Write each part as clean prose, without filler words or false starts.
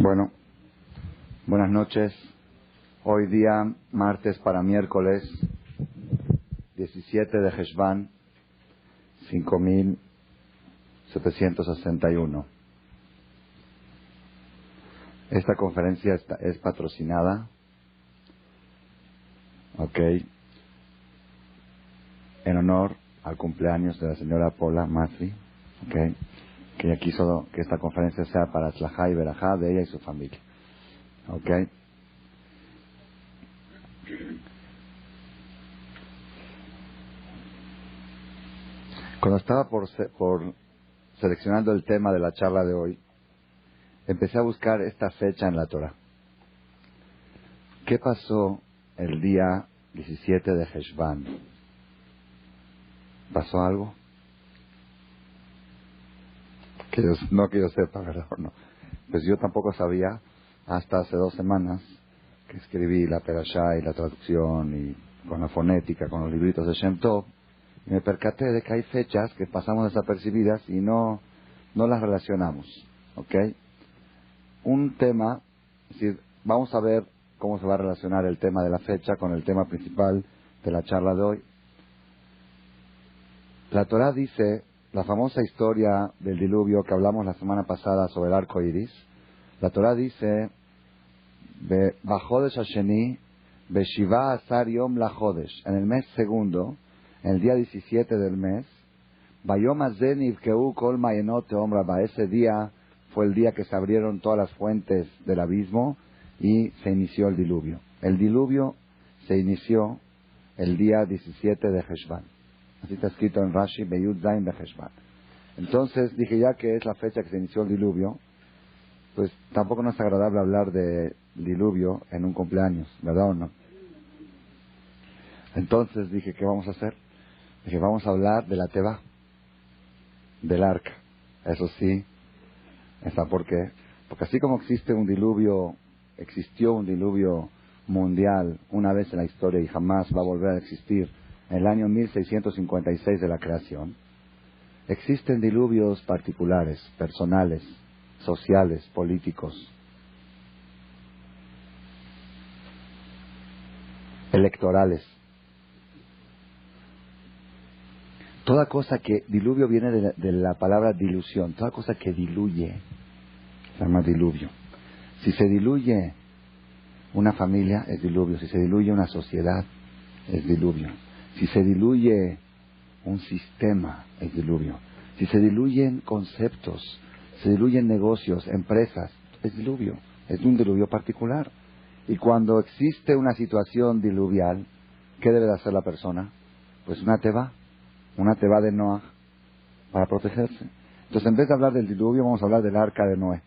Bueno, buenas noches. Hoy día, martes para miércoles, 17 de Heshvan, 5761. Esta conferencia es patrocinada, en honor al cumpleaños de la señora Paula Masri, que ella quiso que esta conferencia sea para Tzlajá y Berajá de ella y su familia. Cuando estaba por seleccionando el tema de la charla de hoy, empecé a buscar esta fecha en la Torah. ¿Qué pasó el día 17 de Heshvan? ¿Pasó algo? No que yo sepa, ¿verdad? No. Pues yo tampoco sabía hasta hace 2 semanas que escribí la Perashá y la traducción y con la fonética, con los libritos de Shem Tov, y me percaté de que hay fechas que pasamos desapercibidas y no las relacionamos. Un tema, es decir, vamos a ver cómo se va a relacionar el tema de la fecha con el tema principal de la charla de hoy. La Torah dice, la famosa historia del diluvio que hablamos la semana pasada sobre el arco iris, la Torah dice, Bajodesh Hasheni, Beshiva Asar Yom Lajodesh, en el mes segundo, en el día 17 del mes, Bayom Azen Ivkeu Kol Mayenot Teom Rabba, ese día fue el día que se abrieron todas las fuentes del abismo y se inició el diluvio. El diluvio se inició el día 17 de Heshvan. Así está escrito en Rashi, Beyud Zain de Heshvan. Entonces dije, ya que es la fecha que se inició el diluvio, pues tampoco no es agradable hablar de diluvio en un cumpleaños, ¿verdad o no? Entonces dije, ¿qué vamos a hacer? Dije, vamos a hablar de la Teba, del arca. Eso sí, ¿por qué? Porque así como existió un diluvio mundial una vez en la historia y jamás va a volver a existir, en el año 1656 de la creación, existen diluvios particulares, personales, sociales, políticos, electorales. Toda cosa que diluvio viene de la palabra dilución, toda cosa que diluye se llama diluvio. Si se diluye una familia es diluvio, si se diluye una sociedad es diluvio, si se diluye un sistema es diluvio, si se diluyen conceptos, se diluyen negocios, empresas, es diluvio, es un diluvio particular. Y cuando existe una situación diluvial, ¿qué debe de hacer la persona? Pues una teba de Noah para protegerse. Entonces, en vez de hablar del diluvio, vamos a hablar del arca de Noé.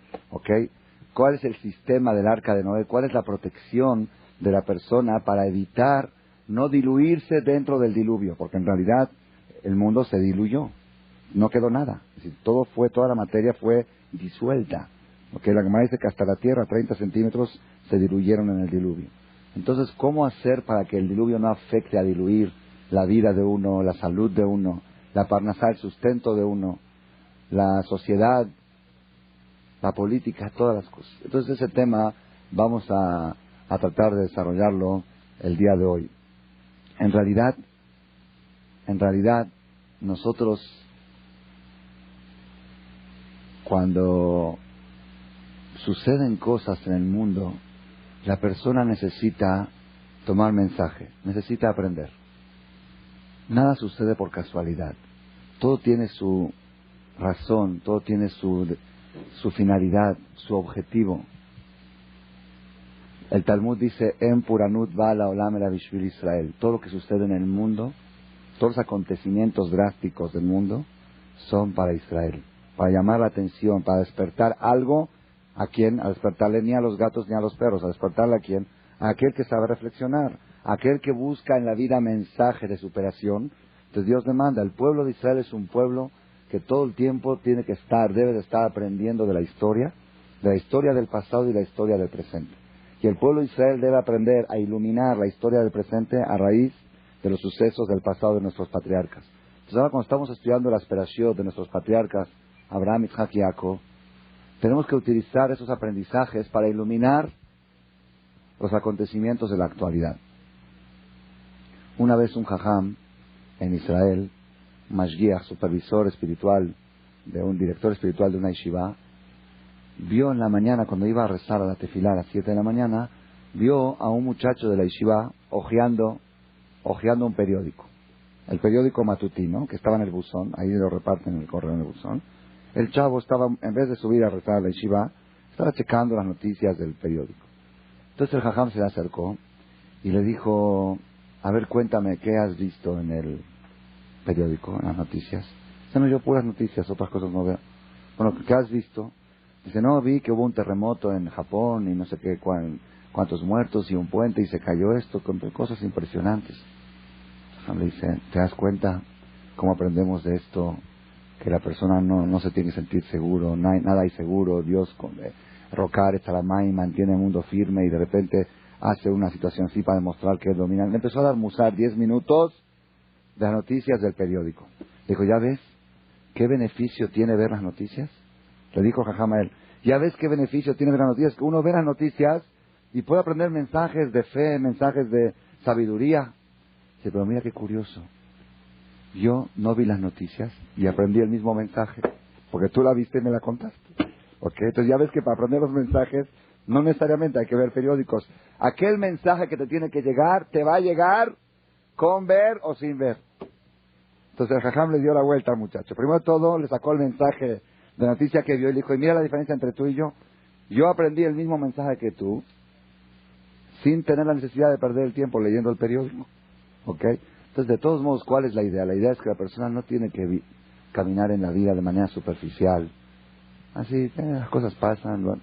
¿Cuál es el sistema del arca de Noé? ¿Cuál es la protección de la persona para evitar no diluirse dentro del diluvio? Porque en realidad el mundo se diluyó, no quedó nada. Es decir, toda la materia fue disuelta. La Gemara dice que hasta la tierra, 30 centímetros, se diluyeron en el diluvio. Entonces, ¿cómo hacer para que el diluvio no afecte a diluir la vida de uno, la salud de uno, la parnasá, el sustento de uno, la sociedad, la política, todas las cosas? Entonces ese tema vamos a tratar de desarrollarlo el día de hoy. En realidad, nosotros, cuando suceden cosas en el mundo, la persona necesita tomar mensaje, necesita aprender. Nada sucede por casualidad. Todo tiene su razón, todo tiene su finalidad, su objetivo. El Talmud dice, En Puranut Bala Olam Ela Bishvil Israel. Todo lo que sucede en el mundo, todos los acontecimientos drásticos del mundo, son para Israel, para llamar la atención, para despertar algo. ¿A quién? A despertarle ni a los gatos ni a los perros. ¿A despertarle a quién? A aquel que sabe reflexionar, a aquel que busca en la vida mensaje de superación. Entonces Dios demanda, el pueblo de Israel es un pueblo que todo el tiempo debe de estar aprendiendo de la historia del pasado y la historia del presente. Y el pueblo de Israel debe aprender a iluminar la historia del presente a raíz de los sucesos del pasado de nuestros patriarcas. Entonces ahora cuando estamos estudiando las perashiot de nuestros patriarcas, Abraham, Isaac y Jacob, Tenemos que utilizar esos aprendizajes para iluminar los acontecimientos de la actualidad. Una vez un jajam en Israel, mashgiach, supervisor espiritual, un director espiritual de una yeshiva, vio en la mañana, cuando iba a rezar a la tefilá a las 7 de la mañana, vio a un muchacho de la yeshiva hojeando un periódico. El periódico matutino, que estaba en el buzón, ahí lo reparten en el correo en el buzón. El chavo estaba, en vez de subir a rezar a la yeshiva, estaba checando las noticias del periódico. Entonces el jajam se le acercó y le dijo, a ver, cuéntame, ¿qué has visto en el periódico, en las noticias? Dice, no, yo puras noticias, otras cosas no veo. Bueno, ¿qué has visto? Dice, no, vi que hubo un terremoto en Japón y no sé qué, cuántos muertos y un puente y se cayó esto, con cosas impresionantes. Le dice, ¿te das cuenta cómo aprendemos de esto? Que la persona no se tiene que sentir seguro, nada hay seguro, Dios rocar, estalamay, mantiene el mundo firme y de repente hace una situación así para demostrar que es dominante. Le empezó a dar musar 10 minutos de las noticias del periódico. Le dijo, ¿ya ves qué beneficio tiene ver las noticias? Le dijo Jajam a él, ¿ya ves qué beneficio tiene ver las noticias? Que uno ve las noticias y puede aprender mensajes de fe, mensajes de sabiduría. Dice, pero mira qué curioso. Yo no vi las noticias y aprendí el mismo mensaje, porque tú la viste y me la contaste. ¿Ok? Entonces ya ves que para aprender los mensajes no necesariamente hay que ver periódicos. Aquel mensaje que te tiene que llegar, te va a llegar con ver o sin ver. Entonces el jajam le dio la vuelta al muchacho. Primero de todo le sacó el mensaje de noticia que vio y le dijo, y mira la diferencia entre tú y yo. Yo aprendí el mismo mensaje que tú sin tener la necesidad de perder el tiempo leyendo el periódico. ¿Ok? Entonces, de todos modos, ¿cuál es la idea? La idea es que la persona no tiene que caminar en la vida de manera superficial. Así, las cosas pasan. Bueno,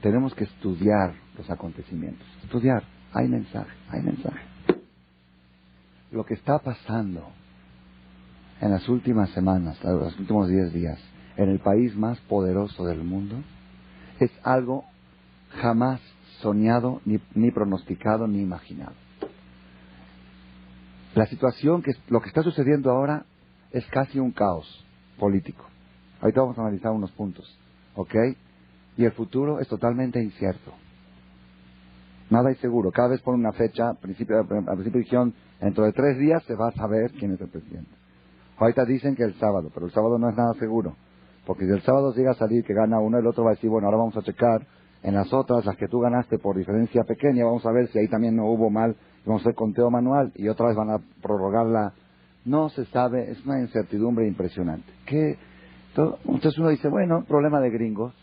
tenemos que estudiar los acontecimientos. Estudiar. Hay mensaje, hay mensaje. Lo que está pasando en las últimas semanas, los últimos 10 días, en el país más poderoso del mundo, es algo jamás soñado, ni pronosticado, ni imaginado. La situación, lo que está sucediendo ahora, es casi un caos político. Ahorita vamos a analizar unos puntos, ¿ok? Y el futuro es totalmente incierto. Nada es seguro. Cada vez ponen una fecha, al principio dijeron, dentro de 3 días se va a saber quién es el presidente. Ahorita dicen que el sábado, pero el sábado no es nada seguro. Porque si el sábado llega a salir que gana uno, el otro va a decir, bueno, ahora vamos a checar en las otras, las que tú ganaste por diferencia pequeña, vamos a ver si ahí también no hubo mal, vamos a hacer conteo manual y otra vez van a prorrogarla. No se sabe, es una incertidumbre impresionante. Entonces uno dice, bueno, problema de gringos,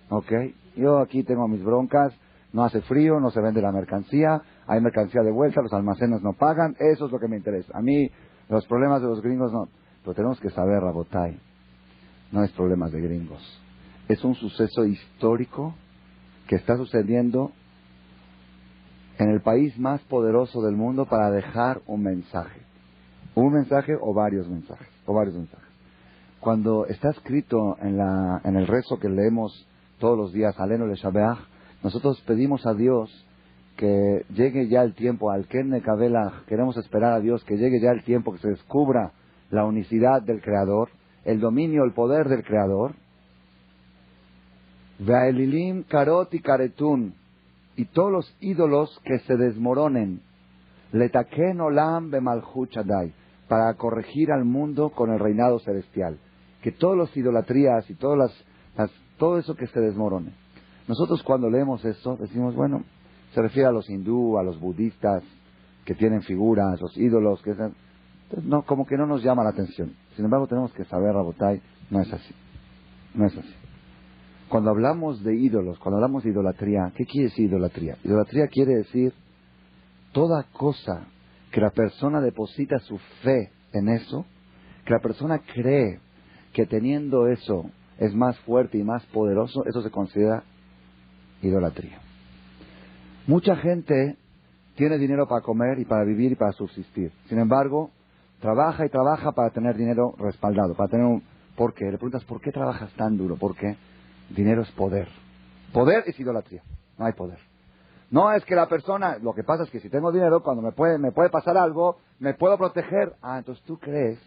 ¿ok? Yo aquí tengo mis broncas, no hace frío, no se vende la mercancía, hay mercancía de vuelta, los almacenes no pagan, eso es lo que me interesa. A mí, los problemas de los gringos no. Pero tenemos que saber, Rabotay, no es problemas de gringos. Es un suceso histórico que está sucediendo en el país más poderoso del mundo para dejar un mensaje. Un mensaje o varios mensajes. Cuando está escrito en el rezo que leemos todos los días, Alenu Leshabeach, nosotros pedimos a Dios que llegue ya el tiempo, al Ken Nekabelach, queremos esperar a Dios que llegue ya el tiempo que se descubra la unicidad del Creador, el dominio, el poder del Creador. Ve'elilim karot y karetun, y todos los ídolos que se desmoronen, letaken olam bemalchut shaddai, para corregir al mundo con el reinado celestial. Que todas las idolatrías y todo eso que se desmorone. Nosotros cuando leemos esto decimos, bueno, se refiere a los hindú, a los budistas que tienen figuras, los ídolos, entonces no, como que no nos llama la atención. Sin embargo, tenemos que saber, Rabotay, no es así. No es así. Cuando hablamos de ídolos, cuando hablamos de idolatría, ¿qué quiere decir idolatría? Idolatría quiere decir toda cosa que la persona deposita su fe en eso, que la persona cree que teniendo eso es más fuerte y más poderoso, eso se considera idolatría. Mucha gente tiene dinero para comer y para vivir y para subsistir. Sin embargo, trabaja y trabaja para tener dinero respaldado, para tener ¿por qué? Le preguntas, ¿por qué trabajas tan duro? ¿Por qué? Dinero es poder. Poder es idolatría. No hay poder. No es que la persona, lo que pasa es que si tengo dinero, cuando me puede pasar algo, me puedo proteger. Entonces tú crees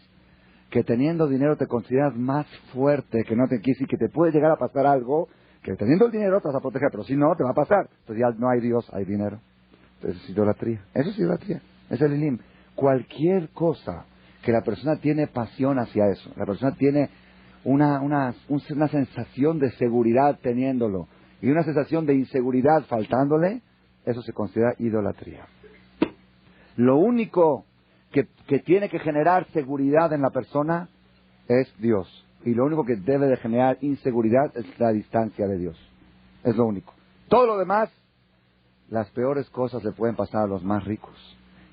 que teniendo dinero te consideras más fuerte, que no te quieres y que te puede llegar a pasar algo, que teniendo el dinero te vas a proteger, pero si no, te va a pasar. Entonces ya no hay Dios, hay dinero. Entonces es idolatría. Eso es idolatría. Es el Elim. Cualquier cosa que la persona tiene pasión hacia eso, la persona tiene una sensación de seguridad teniéndolo y una sensación de inseguridad faltándole, eso se considera idolatría. Lo único que tiene que generar seguridad en la persona es Dios. Y lo único que debe de generar inseguridad es la distancia de Dios. Es lo único. Todo lo demás, las peores cosas le pueden pasar a los más ricos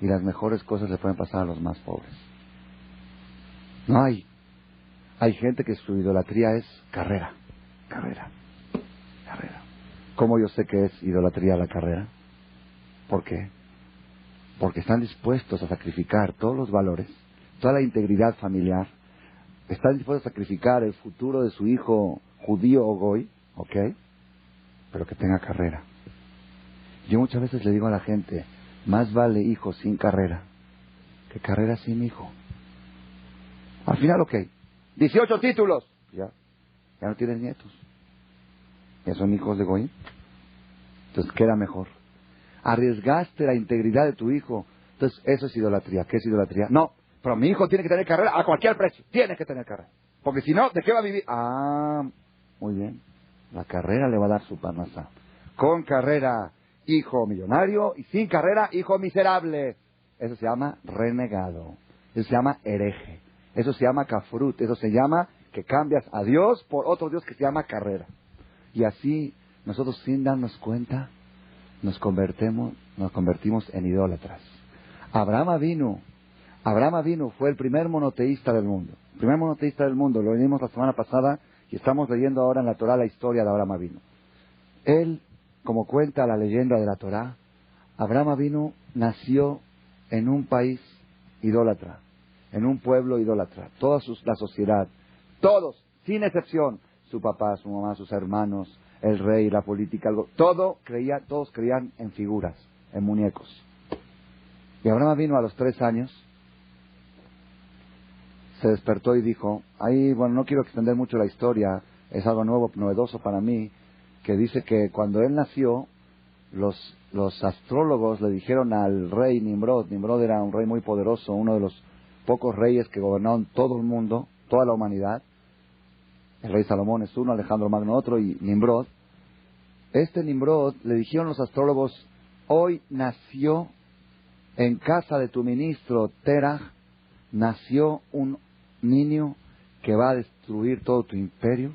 y las mejores cosas le pueden pasar a los más pobres. No hay. Hay gente que su idolatría es carrera. ¿Cómo yo sé que es idolatría la carrera? ¿Por qué? Porque están dispuestos a sacrificar todos los valores, toda la integridad familiar, están dispuestos a sacrificar el futuro de su hijo judío o goy, ¿ok? Pero que tenga carrera. Yo muchas veces le digo a la gente, más vale hijo sin carrera que carrera sin hijo. Al final, ok, 18 títulos, ya no tienes nietos. Ya son hijos de goy. Entonces, ¿qué era mejor? Arriesgaste la integridad de tu hijo. Entonces, eso es idolatría. ¿Qué es idolatría? No, pero mi hijo tiene que tener carrera a cualquier precio. Tiene que tener carrera. Porque si no, ¿de qué va a vivir? Ah, muy bien. La carrera le va a dar su parnasá. Con carrera, hijo millonario. Y sin carrera, hijo miserable. Eso se llama renegado. Eso se llama hereje. Eso se llama kafrut. Eso se llama que cambias a Dios por otro Dios que se llama carrera. Y así, nosotros sin darnos cuenta, nos convertimos en idólatras. Abraham Avinu fue el primer monoteísta del mundo. El primer monoteísta del mundo, lo leímos la semana pasada y estamos leyendo ahora en la Torah la historia de Abraham Avinu. Él, como cuenta la leyenda de la Torah, Abraham Avinu nació en un país idólatra, en un pueblo idólatra. La sociedad, todos, sin excepción, su papá, su mamá, sus hermanos, el rey, la política, todos creían en figuras, en muñecos. Y Abraham vino a los 3 años, se despertó y dijo, no quiero extender mucho la historia, es algo nuevo, novedoso para mí, que dice que cuando él nació, los astrólogos le dijeron al rey Nimrod era un rey muy poderoso, uno de los pocos reyes que gobernaron todo el mundo, toda la humanidad. El rey Salomón es uno, Alejandro Magno otro y Nimrod. Nimrod, le dijeron los astrólogos, hoy nació en casa de tu ministro Terah, nació un niño que va a destruir todo tu imperio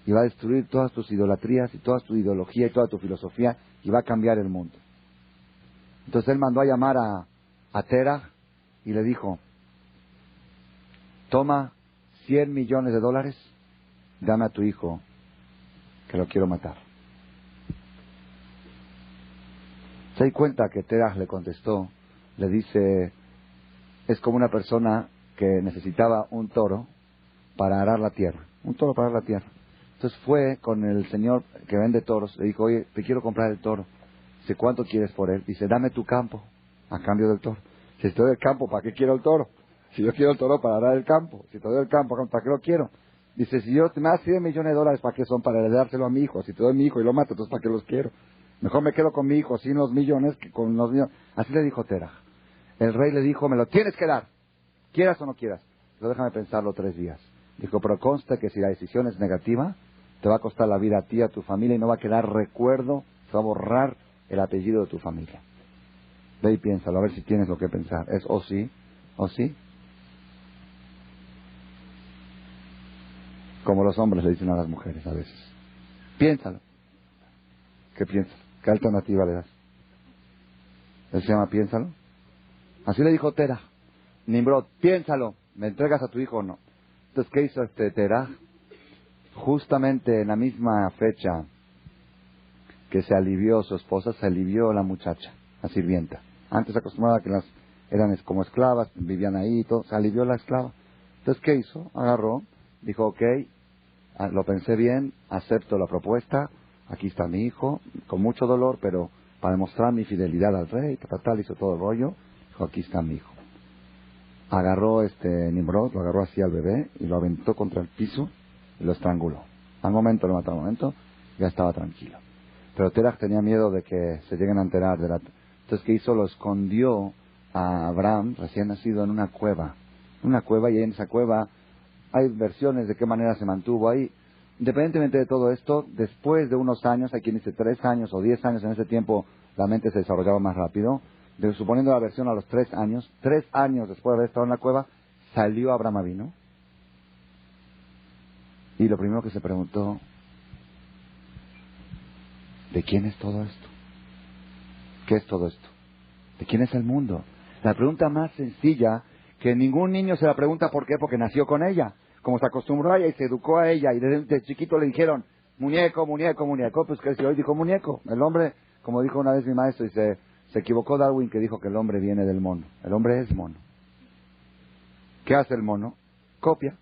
y va a destruir todas tus idolatrías y toda tu ideología y toda tu filosofía y va a cambiar el mundo. Entonces él mandó a llamar a Terah y le dijo, toma $100 millones, dame a tu hijo que lo quiero matar. Se da cuenta que Terah le contestó, le dice, es como una persona que necesitaba un toro para arar la tierra. Un toro para arar la tierra. Entonces fue con el señor que vende toros, le dijo, oye, te quiero comprar el toro. Dice, ¿cuánto quieres por él? Dice, dame tu campo a cambio del toro. Si te doy el campo, ¿para qué quiero el toro? Si yo quiero el toro para arar el campo. Si te doy el campo, ¿para qué lo quiero? Dice, si yo me das $100 millones, ¿para qué son? Para heredárselo a mi hijo. Si te doy mi hijo y lo mato, entonces ¿para qué los quiero? Mejor me quedo con mi hijo sin los millones que con los millones. Así le dijo Terah. El rey le dijo, me lo tienes que dar, quieras o no quieras. Pero déjame pensarlo 3 días. Dijo, pero consta que si la decisión es negativa, te va a costar la vida a ti, a tu familia, y no va a quedar recuerdo, se va a borrar el apellido de tu familia. Ve y piénsalo, a ver si tienes lo que pensar. ¿Es o sí? ¿O sí? Como los hombres le dicen a las mujeres a veces. Piénsalo. ¿Qué piensas? ¿Qué alternativa le das? ¿Él se llama piénsalo? Así le dijo Terah. Nimrod, piénsalo, ¿me entregas a tu hijo o no? Entonces, ¿qué hizo Terah? Justamente en la misma fecha que se alivió su esposa, se alivió la muchacha, la sirvienta. Antes acostumbrada que eran como esclavas, vivían ahí y todo, se alivió la esclava. Entonces, ¿qué hizo? Agarró, dijo, ok, lo pensé bien, acepto la propuesta, aquí está mi hijo, con mucho dolor, pero para demostrar mi fidelidad al rey, tal, hizo todo el rollo, dijo, aquí está mi hijo. Agarró Nimrod, lo agarró así al bebé y lo aventó contra el piso y lo estranguló. Al momento lo mató, al momento, Ya estaba tranquilo. Pero Terach tenía miedo de que se lleguen a enterar de la... Entonces, ¿qué hizo? Lo escondió a Abraham, recién nacido, en una cueva. Una cueva, y en esa cueva hay versiones de qué manera se mantuvo ahí. Independientemente de todo esto, después de unos años, hay quien dice 3 años o 10 años, en ese tiempo la mente se desarrollaba más rápido, suponiendo la versión a los 3 años, 3 años después de haber estado en la cueva, salió Abraham Avinu, y lo primero que se preguntó, ¿de quién es todo esto? ¿Qué es todo esto? ¿De quién es el mundo? La pregunta más sencilla, que ningún niño se la pregunta, ¿por qué? Porque nació con ella. Como se acostumbró a ella y se educó a ella, y desde chiquito le dijeron, muñeco, muñeco, muñeco, pues creció y dijo muñeco. El hombre, como dijo una vez mi maestro, y se equivocó Darwin, que dijo que el hombre viene del mono. El hombre es mono. ¿Qué hace el mono? Copia,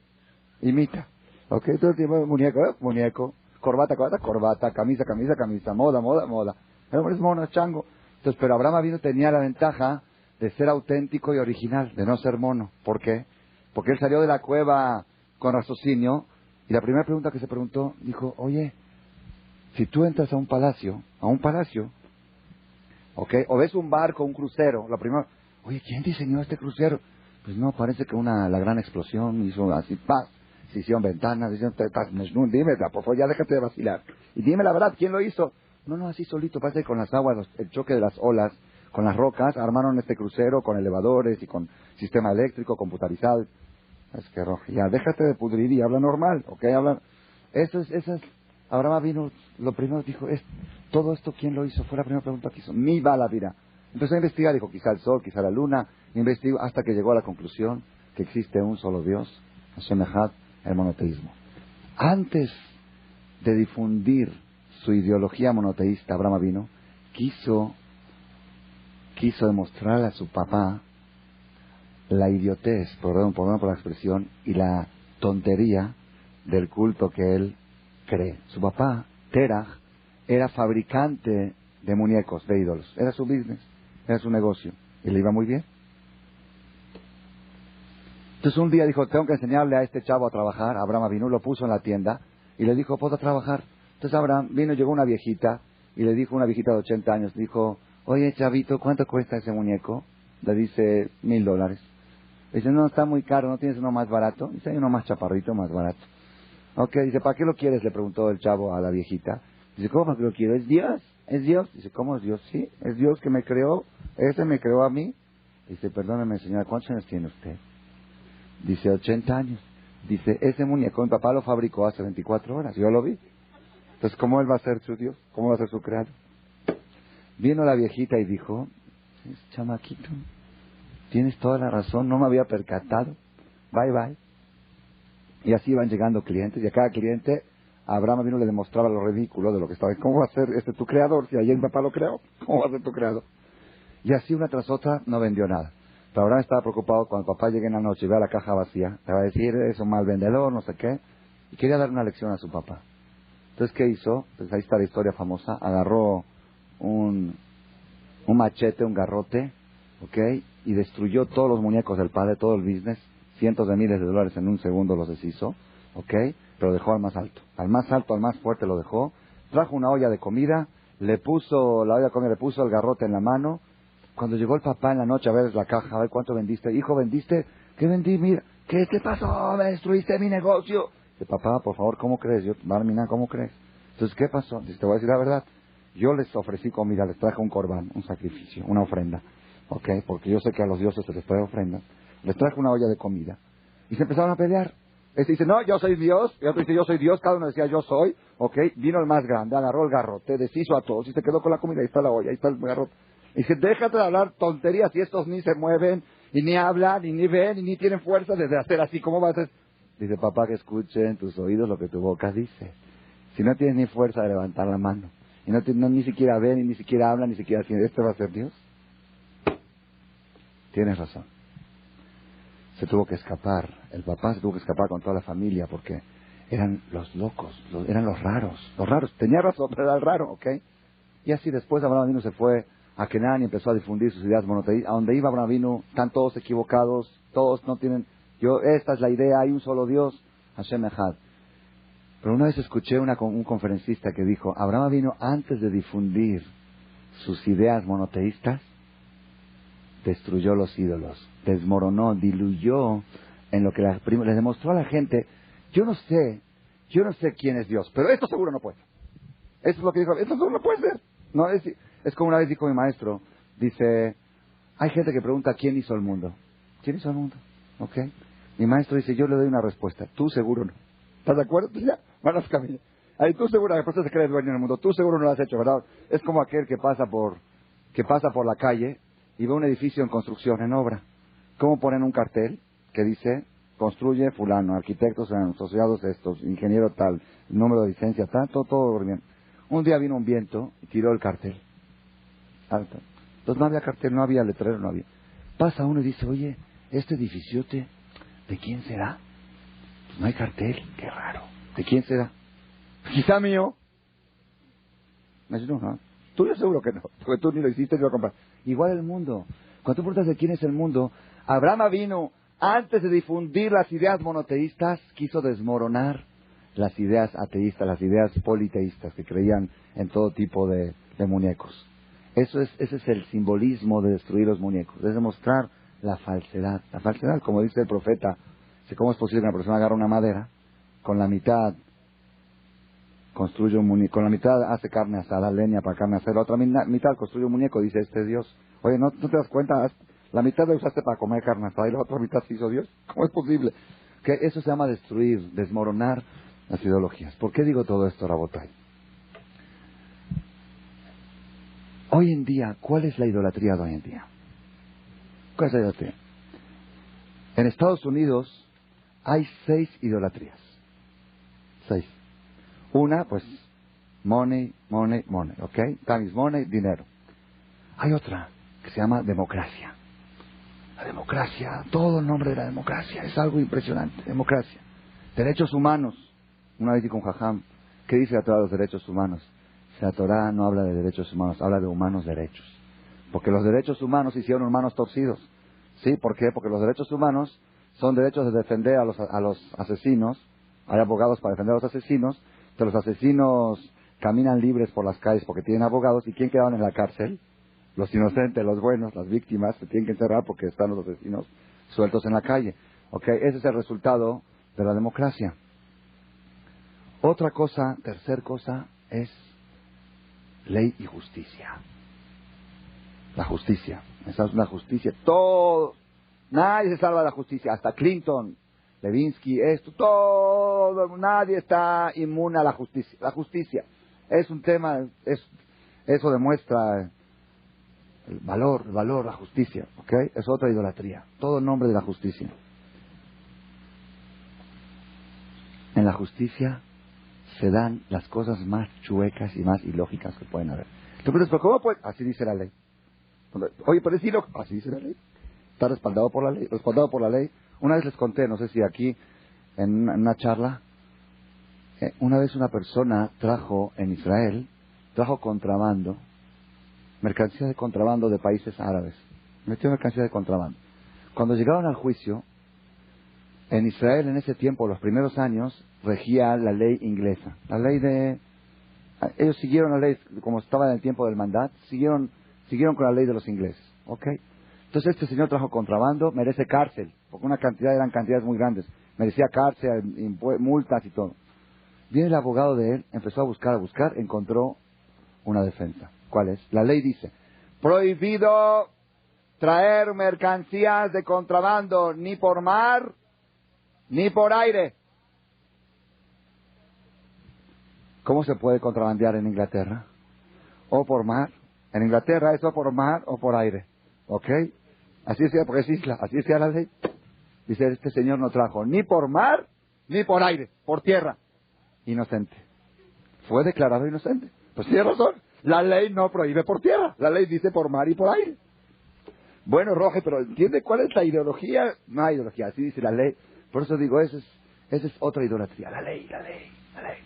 imita. ¿Ok? Todo el tiempo, muñeco, muñeco, corbata, corbata, corbata, camisa, camisa, camisa, moda, moda, moda. El hombre es mono, es chango. Entonces, pero Abraham Avinu tenía la ventaja de ser auténtico y original, de no ser mono. ¿Por qué? Porque él salió de la cueva con raciocinio, y la primera pregunta que se preguntó, dijo, oye, si tú entras a un palacio, ¿ok? O ves un barco, un crucero, lo primero, oye, ¿quién diseñó este crucero? Pues no, parece que la gran explosión hizo así, ¡paz! Se hicieron ventanas, dime, por favor, ya déjate de vacilar. Y dime la verdad, ¿quién lo hizo? No, así solito, parece que con las aguas, el choque de las olas, con las rocas, armaron este crucero con elevadores y con sistema eléctrico, computarizado. Es que, ya, déjate de pudrir y habla normal, ¿ok? Eso es, Abraham vino, lo primero dijo, todo esto, ¿quién lo hizo? Fue la primera pregunta que hizo, mi va la vida. Empezó a investigar, dijo, quizá el sol, quizá la luna, investigó hasta que llegó a la conclusión que existe un solo Dios, Hashem Echad, el monoteísmo. Antes de difundir su ideología monoteísta, Abraham vino, quiso demostrarle a su papá la idiotez, perdón por la expresión, y la tontería del culto que él cree. Su papá, Terach, era fabricante de muñecos, de ídolos. Era su business, era su negocio. Y le iba muy bien. Entonces un día dijo, tengo que enseñarle a este chavo a trabajar. Abraham vino, lo puso en la tienda y le dijo, ¿puedo trabajar? Entonces Abraham vino, llegó una viejita y le dijo, una viejita de 80 años, dijo, oye chavito, ¿cuánto cuesta ese muñeco? Le dice, $1,000. Dice, no, está muy caro, ¿no tienes uno más barato? Dice, hay uno más chaparrito, más barato. Ok, dice, ¿para qué lo quieres? Le preguntó el chavo a la viejita. Dice, ¿cómo para qué lo quiero? ¿Es Dios? ¿Es Dios? Dice, ¿cómo es Dios? Sí, es Dios que me creó, ese me creó a mí. Dice, perdóneme señora, ¿cuántos años tiene usted? Dice, 80 años. Dice, ese muñeco mi papá lo fabricó hace 24 horas, yo lo vi. Entonces, ¿cómo él va a ser su Dios? ¿Cómo va a ser su creador? Vino la viejita y dijo, chamaquito, tienes toda la razón, no me había percatado. Bye, bye. Y así iban llegando clientes, y a cada cliente Abraham vino le demostraba lo ridículo de lo que estaba. ¿Cómo va a ser tu creador? Si ayer mi papá lo creó, ¿cómo va a ser tu creador? Y así una tras otra no vendió nada. Pero Abraham estaba preocupado cuando el papá llegue en la noche y vea la caja vacía. Le va a decir, es un mal vendedor, no sé qué. Y quería dar una lección a su papá. Entonces, ¿qué hizo? Pues ahí está la historia famosa. Agarró un machete, un garrote, ¿ok? Y destruyó todos los muñecos del padre, todo el business. Cientos de miles de dólares en un segundo los deshizo, ¿ok? Pero dejó al más alto, al más fuerte lo dejó. Trajo una olla de comida, le puso el garrote en la mano. Cuando llegó el papá en la noche a ver la caja, a ver cuánto vendiste. Hijo, ¿vendiste? ¿Qué vendí? Mira, ¿qué pasó? Me destruiste mi negocio. Dice, papá, por favor, ¿cómo crees? Barmina, ¿cómo crees? Entonces, ¿qué pasó? Dice, te voy a decir la verdad. Yo les ofrecí comida, les traje un corbán, un sacrificio, una ofrenda, ¿ok? Porque yo sé que a los dioses se les trae ofrenda. Les traje una olla de comida. Y se empezaron a pelear. Este dice, no, yo soy Dios. Y otro dice, yo soy Dios. Cada uno decía, yo soy. ¿Ok? Vino el más grande, agarró el garrote, deshizo a todos y se quedó con la comida. Ahí está la olla, ahí está el garrote. Y dice, déjate de hablar tonterías y estos ni se mueven, y ni hablan, y ni ven, y ni tienen fuerza desde hacer así. ¿Cómo va a ser? Dice, papá, que escuchen tus oídos lo que tu boca dice. Si no tienes ni fuerza de levantar la mano, y ni siquiera ven, y ni siquiera hablan, ni siquiera tienen, ¿este va a ser Dios? Tienes razón. Se tuvo que escapar, el papá se tuvo que escapar con toda la familia porque eran los locos, eran los raros, tenía razón, pero era el raro, ¿ok? Y así después Abraham Avinu se fue a Canaán y empezó a difundir sus ideas monoteístas. A donde iba Abraham Avinu, están todos equivocados, todos no tienen, esta es la idea, hay un solo Dios, Hashem Echad. Pero una vez escuché un conferencista que dijo, Abraham vino antes de difundir sus ideas monoteístas, destruyó los ídolos, desmoronó, diluyó en lo que les demostró a la gente, yo no sé quién es Dios, pero esto seguro no puede ser. Eso es lo que dijo, esto seguro no puede ser. No, es como una vez dijo mi maestro, dice, hay gente que pregunta quién hizo el mundo. ¿Quién hizo el mundo? ¿Ok? Mi maestro dice, yo le doy una respuesta, tú seguro no. ¿Estás de acuerdo? Pues ya, van a caminar. Ahí tú seguro, la respuesta es que eres dueño del mundo, tú seguro no lo has hecho, ¿verdad? Es como aquel que pasa por la calle y ve un edificio en construcción, en obra. ¿Cómo ponen un cartel que dice, construye fulano, arquitectos asociados estos, ingeniero tal, número de licencia tal, todo bien? Un día vino un viento y tiró el cartel. Alto. Entonces no había cartel, no había letrero, no había. Pasa uno y dice, oye, este edificiote, ¿de quién será? Pues no hay cartel, qué raro. ¿De quién será? Quizá mío. Me dice, no, tuyo seguro que no, porque tú ni lo hiciste ni lo compraste. Igual el mundo. Cuando tú preguntas de quién es el mundo, Abraham vino antes de difundir las ideas monoteístas, quiso desmoronar las ideas ateístas, las ideas politeístas que creían en todo tipo de muñecos. Ese es el simbolismo de destruir los muñecos, es demostrar la falsedad. La falsedad, como dice el profeta, ¿cómo es posible que una persona agarre una madera, con la mitad construye un muñeco, con la mitad hace carne asada, leña para carne asada, la otra mitad construye un muñeco, dice este Dios? Oye, ¿no te das cuenta? La mitad la usaste para comer carne asada y la otra mitad se hizo Dios. ¿Cómo es posible? Que eso se llama destruir, desmoronar las ideologías. ¿Por qué digo todo esto, Rabotay? Hoy en día, ¿cuál es la idolatría de hoy en día? ¿Cuál es la idolatría? En Estados Unidos hay 6 idolatrías. 6. Una, pues, money, ¿ok? Time is money, dinero. Hay otra que se llama democracia. La democracia, todo el nombre de la democracia, es algo impresionante. Democracia. Derechos humanos. Una vez dijo un jajam, ¿qué dice la Torah de los derechos humanos? La Torah no habla de derechos humanos, habla de humanos derechos. Porque los derechos humanos hicieron humanos torcidos. ¿Sí? ¿Por qué? Porque los derechos humanos son derechos de defender a los asesinos. Hay abogados para defender a los asesinos. Que los asesinos caminan libres por las calles porque tienen abogados. ¿Y quién quedaron en la cárcel? Los inocentes, los buenos, las víctimas se tienen que encerrar porque están los asesinos sueltos en la calle. ¿Ok? Ese es el resultado de la democracia. Otra cosa, tercer cosa, es ley y justicia. La justicia. Esa es una justicia. Todo. Nadie se salva de la justicia. Hasta Clinton, Levinsky, todo. Nadie está inmune a la justicia. La justicia es un tema, eso demuestra el valor, la justicia. ¿Ok? Es otra idolatría. Todo en nombre de la justicia. En la justicia se dan las cosas más chuecas y más ilógicas que pueden haber. Tú preguntas, ¿pero cómo puede? Así dice la ley. Oye, pero es ilógico. Así dice la ley. Está respaldado por la ley. Una vez les conté, no sé si aquí, en una charla, una vez una persona trajo contrabando, mercancía de contrabando de países árabes. Metió mercancía de contrabando. Cuando llegaron al juicio, en Israel en ese tiempo, los primeros años, regía la ley inglesa. La ley ellos siguieron la ley, como estaba en el tiempo del mandato, siguieron con la ley de los ingleses. ¿Ok? Entonces este señor trajo contrabando, merece cárcel, porque eran cantidades muy grandes. Merecía cárcel, multas y todo. Viene el abogado de él, empezó a buscar, encontró una defensa. ¿Cuál es? La ley dice, prohibido traer mercancías de contrabando ni por mar ni por aire. ¿Cómo se puede contrabandear en Inglaterra? O por mar. En Inglaterra es o por mar o por aire. ¿Ok? Así decía, porque es isla. Así decía la ley. Dice, este señor no trajo ni por mar ni por aire, por tierra. Inocente. Fue declarado inocente. Pues tiene razón. La ley no prohíbe por tierra. La ley dice por mar y por aire. Bueno, Roge, pero ¿entiende cuál es la ideología? No hay ideología. Así dice la ley. Por eso digo, esa es otra idolatría. La ley.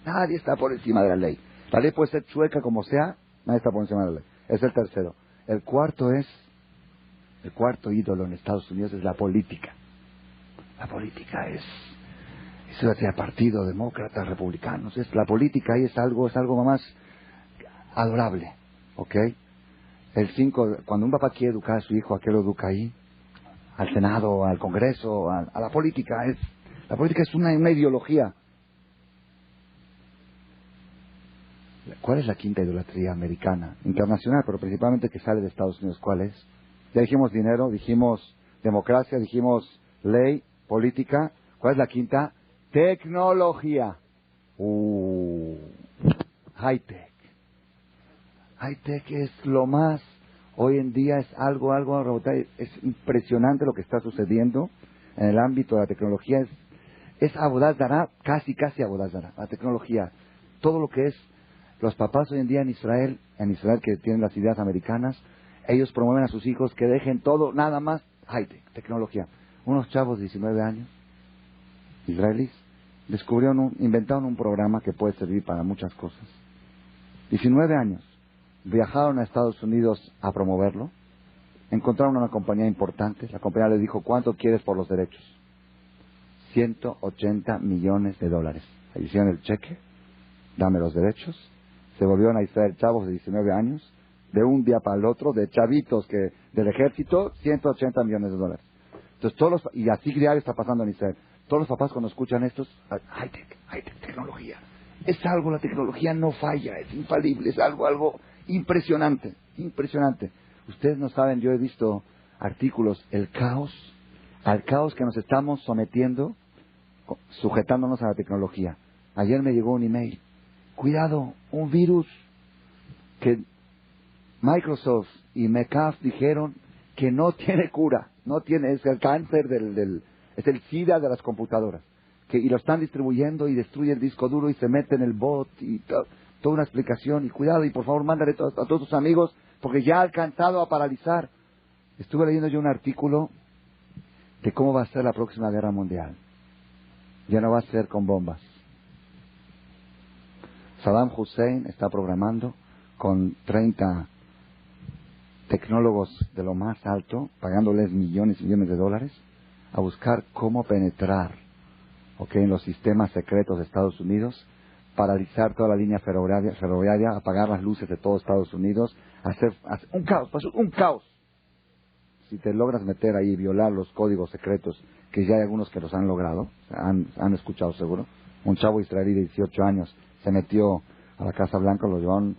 Nadie está por encima de la ley. La ley puede ser chueca como sea, nadie está por encima de la ley. Es el tercero. El cuarto ídolo en Estados Unidos es la política. La política es Eso de partido, demócratas, republicanos. La política ahí es algo más adorable. ¿Ok? Cuando un papá quiere educar a su hijo, ¿a qué lo educa ahí? Al Senado, al Congreso, a la política. La política es una ideología. ¿Cuál es la quinta idolatría americana? Internacional, pero principalmente que sale de Estados Unidos. ¿Cuál es? Ya dijimos dinero, dijimos democracia, dijimos ley, política. ¿Cuál es la quinta? Tecnología. High-tech. High-tech es lo más... Hoy en día es algo es impresionante lo que está sucediendo en el ámbito de la tecnología. Es Avodat Zará, casi Avodat Zará. La tecnología, todo lo que es... Los papás hoy en día en Israel que tienen las ideas americanas, ellos promueven a sus hijos que dejen todo, nada más, high-tech, tecnología. Unos chavos de 19 años, israelíes, inventaron un programa que puede servir para muchas cosas. 19 años, viajaron a Estados Unidos a promoverlo, encontraron una compañía importante, la compañía les dijo, ¿cuánto quieres por los derechos? $180 millones. Ahí hicieron el cheque, dame los derechos. Se volvieron a Israel chavos de 19 años, de un día para el otro, de chavitos del ejército, $180 millones. Entonces y así diario está pasando en Israel. Todos los papás cuando escuchan estos, high-tech, tecnología. La tecnología no falla, es infalible, es algo impresionante. Ustedes no saben, yo he visto artículos, al caos que nos estamos sometiendo, sujetándonos a la tecnología. Ayer me llegó un email. Cuidado, un virus que Microsoft y McAfee dijeron que no tiene cura, es el cáncer es el SIDA de las computadoras, y lo están distribuyendo y destruye el disco duro y se mete en el bot y toda una explicación, y cuidado, y por favor mándale a todos tus amigos porque ya ha alcanzado a paralizar. Estuve leyendo yo un artículo de cómo va a ser la próxima guerra mundial. Ya no va a ser con bombas. Saddam Hussein está programando con 30 tecnólogos de lo más alto, pagándoles millones y millones de dólares, a buscar cómo penetrar en los sistemas secretos de Estados Unidos, paralizar toda la línea ferroviaria, apagar las luces de todo Estados Unidos, hacer un caos. Si te logras meter ahí y violar los códigos secretos, que ya hay algunos que los han logrado, han escuchado seguro. Un chavo israelí de 18 años se metió a la Casa Blanca, lo llevaron,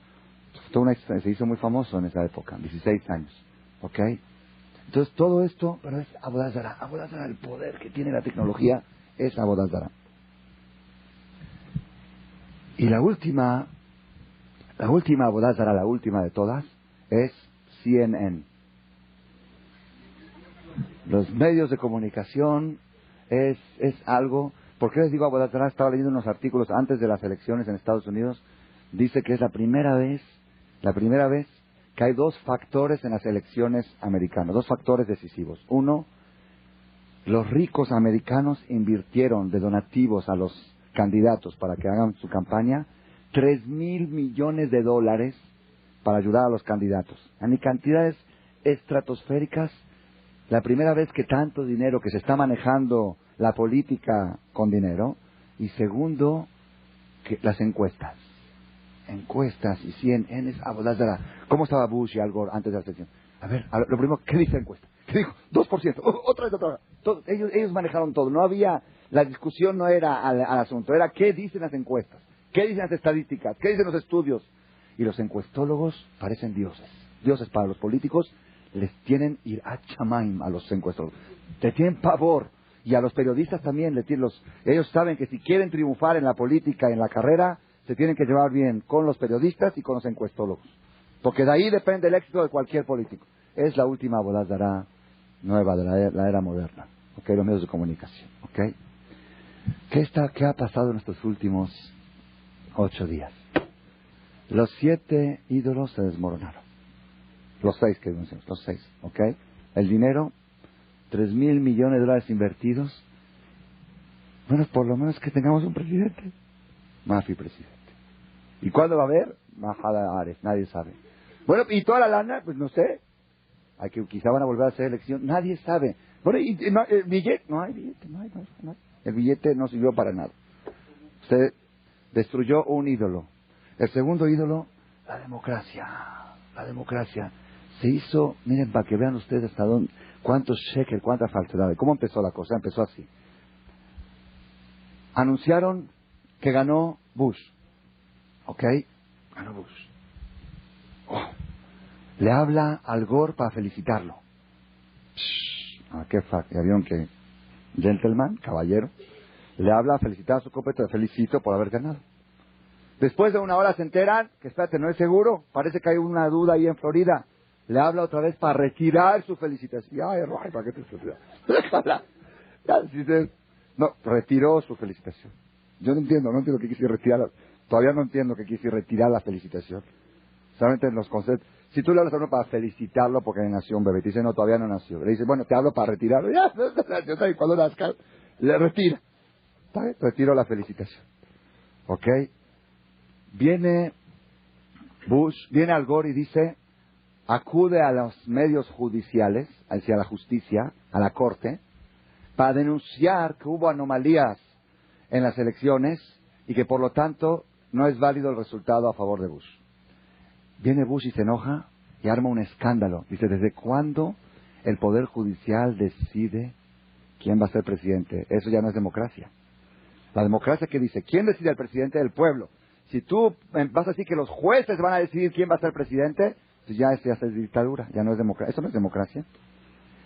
se hizo muy famoso en esa época, 16 años, ¿ok? Entonces todo esto, pero es Avodat Zará. Avodat Zará, el poder que tiene la tecnología es Avodat Zará. Y la última Avodat Zará, la última de todas, es CNN. Los medios de comunicación es algo... ¿Por qué les digo Avodat Zará? Estaba leyendo unos artículos antes de las elecciones en Estados Unidos. Dice que es la primera vez que hay dos factores en las elecciones americanas, dos factores decisivos. Uno, los ricos americanos invirtieron de donativos a los candidatos para que hagan su campaña $3,000 millones para ayudar a los candidatos. En cantidades estratosféricas. La primera vez que tanto dinero, que se está manejando la política con dinero. Y segundo, que las encuestas y CNN es Avodat Zará. ¿Cómo estaba Bush y Al Gore antes de la elección? A ver, lo primero, ¿qué dice la encuesta? ¿Qué dijo? 2%, otra vez. Ellos manejaron todo. No había, la discusión no era al asunto, era qué dicen las encuestas, qué dicen las estadísticas, qué dicen los estudios. Y los encuestólogos parecen dioses para los políticos. Les tienen irat shamaim a los encuestadores. Le tienen pavor. Y a los periodistas también ellos saben que si quieren triunfar en la política, en la carrera, se tienen que llevar bien con los periodistas y con los encuestólogos. Porque de ahí depende el éxito de cualquier político. Es la última Avodat Zará nueva de la era moderna. ¿Ok? Los medios de comunicación. ¿Ok? ¿Qué ha pasado en estos últimos 8 días? Los 7 ídolos se desmoronaron. Los 6 que decimos, los 6, ¿ok? El dinero, $3,000 millones invertidos. Bueno, por lo menos que tengamos un presidente. Mafi presidente. ¿Y cuándo va a haber? Mahada Ares, nadie sabe. Bueno, y toda la lana, pues no sé. Quizá van a volver a hacer elección, nadie sabe. Bueno, ¿y billete? No hay billete, no hay. El billete no sirvió para nada. Usted destruyó un ídolo. El segundo ídolo, la democracia. La democracia. Se hizo, miren, para que vean ustedes hasta dónde, cuántos shekels, cuánta falsedad. ¿Cómo empezó la cosa? Empezó así. Anunciaron que ganó Bush. ¿Ok? Ganó Bush. Oh. Le habla Al Gore para felicitarlo. Qué fácil. ¿Ya vieron que gentleman, caballero, le habla a felicitar a su compañero? Te felicito por haber ganado. Después de una hora se enteran que, espérate, no es seguro, parece que hay una duda ahí en Florida. Le habla otra vez para retirar su felicitación. Ay, Roy, ¿para qué te felicitas? Déjala. No, retiró su felicitación. Yo no entiendo qué quise retirar. Todavía no entiendo qué quise retirar la felicitación. Solamente en los conceptos. Si tú le hablas a uno para felicitarlo porque nació un bebé, te dice, no, todavía no nació. Le dice, bueno, te hablo para retirarlo. Ya, cuando nazca, le retira. ¿Sabes? Retiro la felicitación. ¿Ok? Viene Bush, viene Al Gore y dice, acude a los medios judiciales, hacia la justicia, a la corte, para denunciar que hubo anomalías en las elecciones y que por lo tanto no es válido el resultado a favor de Bush. Viene Bush y se enoja y arma un escándalo. Dice, ¿desde cuándo el Poder Judicial decide quién va a ser presidente? Eso ya no es democracia. La democracia que dice, ¿quién decide al presidente? Del pueblo. Si tú vas a decir que los jueces van a decidir quién va a ser presidente, pues ya es dictadura, ya no es democracia. Eso no es democracia.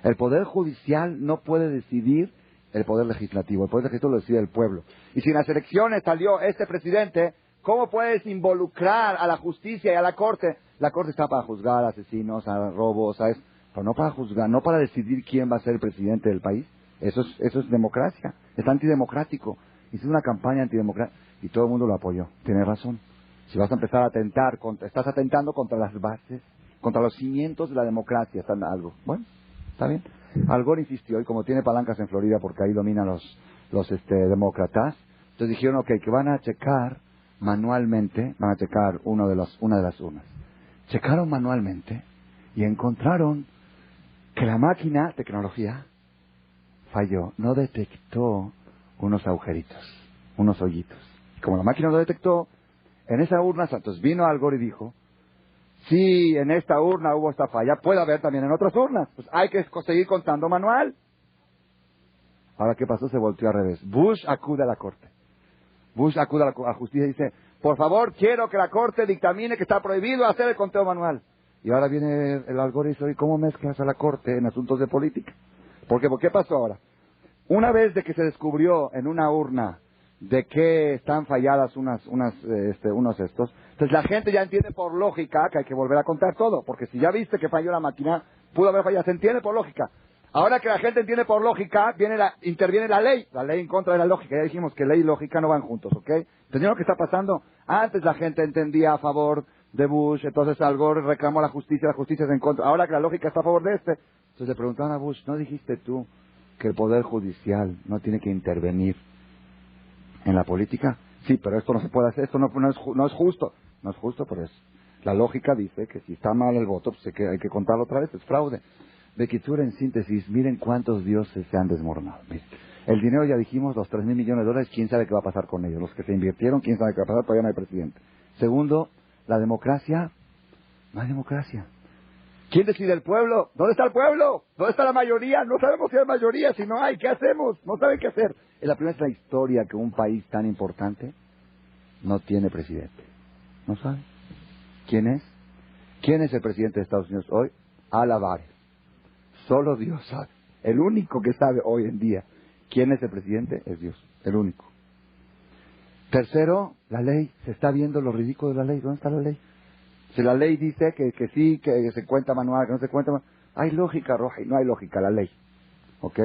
El Poder Judicial no puede decidir el Poder Legislativo. El Poder Legislativo lo decide el pueblo. Y si en las elecciones salió este presidente, ¿cómo puedes involucrar a la justicia y a la corte? La corte está para juzgar a asesinos, a robos, a eso, pero no para juzgar, no para decidir quién va a ser el presidente del país. Eso es democracia, es antidemocrático. Hizo una campaña antidemocrática y todo el mundo lo apoyó. Tiene razón. Si vas a empezar a atentar, estás atentando contra las bases, contra los cimientos de la democracia. Está algo. Bueno, está bien. Al Gore insistió y como tiene palancas en Florida porque ahí dominan los demócratas, entonces dijeron, ok, que van a checar manualmente, van a checar una de las urnas. Checaron manualmente y encontraron que la máquina, tecnología, falló, no detectó unos agujeritos, unos hoyitos. Como la máquina lo detectó, en esa urna, entonces vino Al Gore y dijo, si en esta urna hubo esta falla, puede haber también en otras urnas. Pues hay que seguir contando manual. Ahora, ¿qué pasó? Se volteó al revés. Bush acude a la corte. Bush acude a la justicia y dice, por favor, quiero que la corte dictamine que está prohibido hacer el conteo manual. Y ahora viene el Al Gore y dice, ¿cómo mezclas a la corte en asuntos de política? ¿Por qué pasó ahora? Una vez de que se descubrió en una urna de que están falladas unos estos, entonces la gente ya entiende por lógica que hay que volver a contar todo, porque si ya viste que falló la máquina, pudo haber fallado, se entiende por lógica. Ahora que la gente entiende por lógica, interviene la ley en contra de la lógica. Ya dijimos que ley y lógica no van juntos, ¿ok? ¿Entendieron lo que está pasando? Antes la gente entendía a favor de Bush, entonces Al Gore reclamó la justicia es en contra. Ahora que la lógica está a favor de entonces le preguntaron a Bush, ¿no dijiste tú que el Poder Judicial no tiene que intervenir en la política? Sí, pero esto no se puede hacer, esto no es justo. No es justo por eso. La lógica dice que si está mal el voto, pues hay que contarlo otra vez, es fraude. De Kitzur, en síntesis, miren cuántos dioses se han desmoronado. Miren. El dinero ya dijimos, los 3,000 millones de dólares, quién sabe qué va a pasar con ellos. Los que se invirtieron, quién sabe qué va a pasar, todavía no hay presidente. Segundo, la democracia, no hay democracia. ¿Quién decide? ¿El pueblo? ¿Dónde está el pueblo? ¿Dónde está la mayoría? No sabemos si hay mayoría, si no hay, ¿qué hacemos? No saben qué hacer. Es la primera vez en la historia que un país tan importante no tiene presidente. ¿No saben? ¿Quién es? ¿Quién es el presidente de Estados Unidos hoy? Al-Abare. Solo Dios sabe. El único que sabe hoy en día quién es el presidente es Dios. El único. Tercero, la ley. Se está viendo lo ridículo de la ley. ¿Dónde está la ley? Si la ley dice que sí, que se cuenta manual, que no se cuenta manual. Hay lógica, Roja, y no hay lógica, la ley. ¿Ok?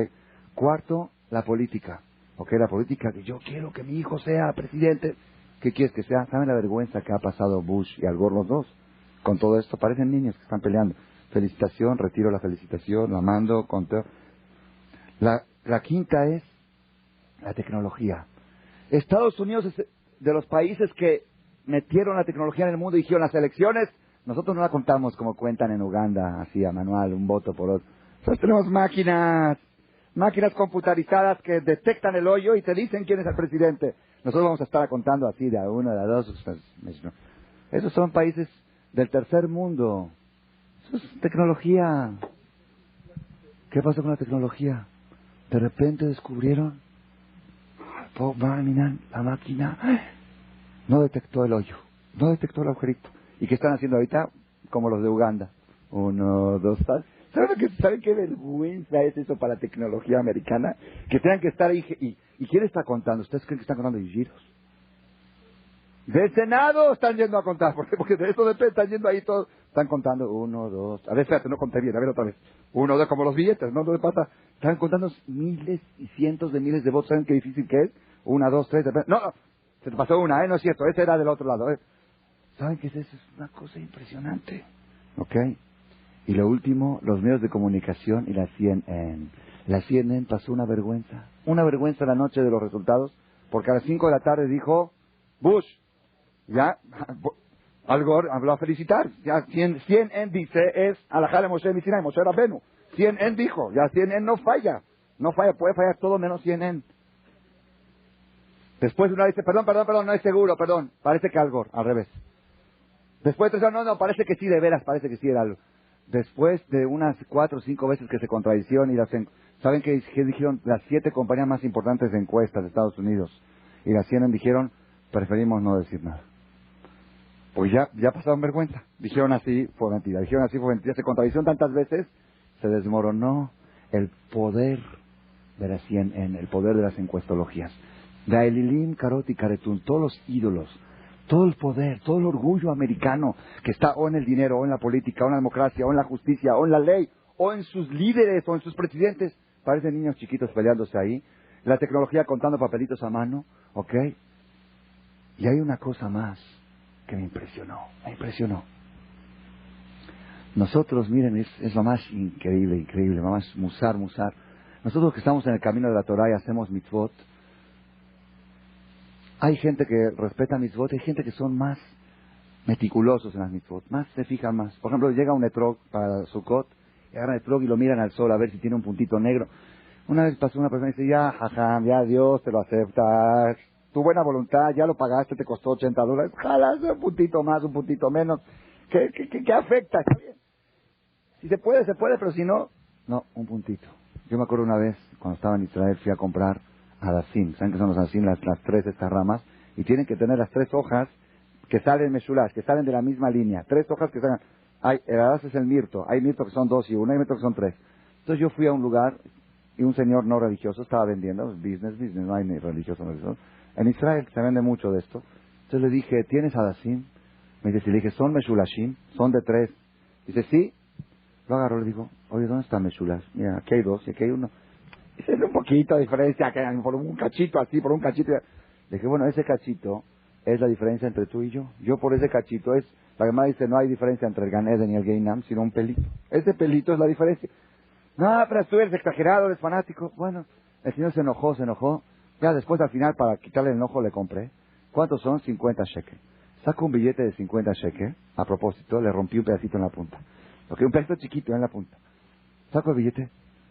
Cuarto, la política. ¿Ok? La política, que yo quiero que mi hijo sea presidente. ¿Qué quieres que sea? ¿Saben la vergüenza que ha pasado Bush y Al Gore los dos? Con todo esto, parecen niños que están peleando. Felicitación, retiro la felicitación, la mando, conteo. La quinta es la tecnología. Estados Unidos es de los países que metieron la tecnología en el mundo y dijeron las elecciones, nosotros no la contamos como cuentan en Uganda, así a manual, un voto por otro. Nosotros tenemos máquinas máquinas computarizadas que detectan el hoyo y te dicen quién es el presidente. Nosotros vamos a estar contando así de a uno, de a dos. Esos son países del tercer mundo. Eso es tecnología. ¿Qué pasó con la tecnología? De repente descubrieron, la máquina no detectó el hoyo, no detectó el agujerito. ¿Y qué están haciendo ahorita? Como los de Uganda. 1, 2, tal. ¿Saben qué vergüenza es eso para la tecnología americana? Que tengan que estar ahí. ¿Y quién está contando? ¿Ustedes creen que están contando giros? Del Senado están yendo a contar. ¿Por qué? Porque de eso depende, están yendo ahí todos. Están contando 1, 2. A ver, espérate, no conté bien. A ver otra vez. 1, 2, como los billetes, ¿no? ¿Dónde pasa? Están contando miles y cientos de miles de votos. ¿Saben qué difícil que es? 1, 2, 3. No, se te pasó una, ¿eh? No es cierto. Ese era del otro lado, ¿eh? ¿Saben qué es eso? Es una cosa impresionante. ¿Ok? Y lo último, los medios de comunicación y la CNN. La CNN pasó una vergüenza la noche de los resultados, porque a las 5 de la tarde dijo, Bush, ya, Al Gore habló a felicitar, ya CNN dice, es Alajale Moshe Misinai, Moshe Rabenu. CNN dijo, ya CNN no falla, puede fallar todo menos CNN. Después una dice, perdón, no es seguro, parece que Al Gore, al revés. Después no, parece que sí, de veras, parece que sí era algo. Después de unas 4 o 5 veces que se contradicieron ¿saben qué dijeron? Las 7 compañías más importantes de encuestas de Estados Unidos y las CNN dijeron, preferimos no decir nada. Pues ya pasaron vergüenza. Dijeron así, fue mentira. Se contradicieron tantas veces, se desmoronó el poder de la CNN, el poder de las encuestologías. De Elilim, Karot y Karetun, todos los ídolos, todo el poder, todo el orgullo americano que está o en el dinero, o en la política, o en la democracia, o en la justicia, o en la ley, o en sus líderes, o en sus presidentes. Parecen niños chiquitos peleándose ahí. La tecnología contando papelitos a mano, ¿ok? Y hay una cosa más que me impresionó. Nosotros, miren, es lo más increíble, lo más musar. Nosotros que estamos en el camino de la Torah y hacemos mitzvot, hay gente que respeta mitzvot, hay gente que son más meticulosos en las mitzvot, más se fijan más. Por ejemplo, llega un etrog para Sukkot, y agarran el etrog y lo miran al sol a ver si tiene un puntito negro. Una vez pasó una persona y dice, ya Dios te lo acepta, tu buena voluntad, ya lo pagaste, te costó $80, ojalá un puntito más, un puntito menos. ¿Qué afecta? Está bien. Si se puede, pero si no, un puntito. Yo me acuerdo una vez, cuando estaba en Israel, fui a comprar Hadasim. ¿Saben qué son los Hadasim? Las 3 estas ramas. Y tienen que tener las 3 hojas que salen meshulash, que salen de la misma línea. 3 hojas que salgan. El Hadas es el mirto. Hay mirto que son 2 y 1, hay mirto que son 3. Entonces yo fui a un lugar y un señor no religioso estaba vendiendo, business, no hay ni religioso, no religioso. En Israel se vende mucho de esto. Entonces le dije, ¿tienes Hadasim? Me dice, le dije, ¿son meshulashim? Son de 3. Dice, sí. Lo agarró y le dijo, oye, ¿dónde está Meshulash? Mira, aquí hay 2 y aquí hay 1. Dice, es un poquito de diferencia, que por un cachito así, por un cachito. Le dije, bueno, ese cachito es la diferencia entre tú y yo. Yo por ese cachito es, la Gemara dice, no hay diferencia entre el Gan Eden y el Geinam, sino un pelito. Ese pelito es la diferencia. No, pero tú eres exagerado, eres fanático. Bueno, el señor se enojó. Ya después al final, para quitarle el enojo, le compré. ¿Cuántos son? 50 shekel. Saco un billete de 50 shekel. A propósito, le rompí un pedacito en la punta. Ok, un pedacito chiquito en la punta. Saco el billete.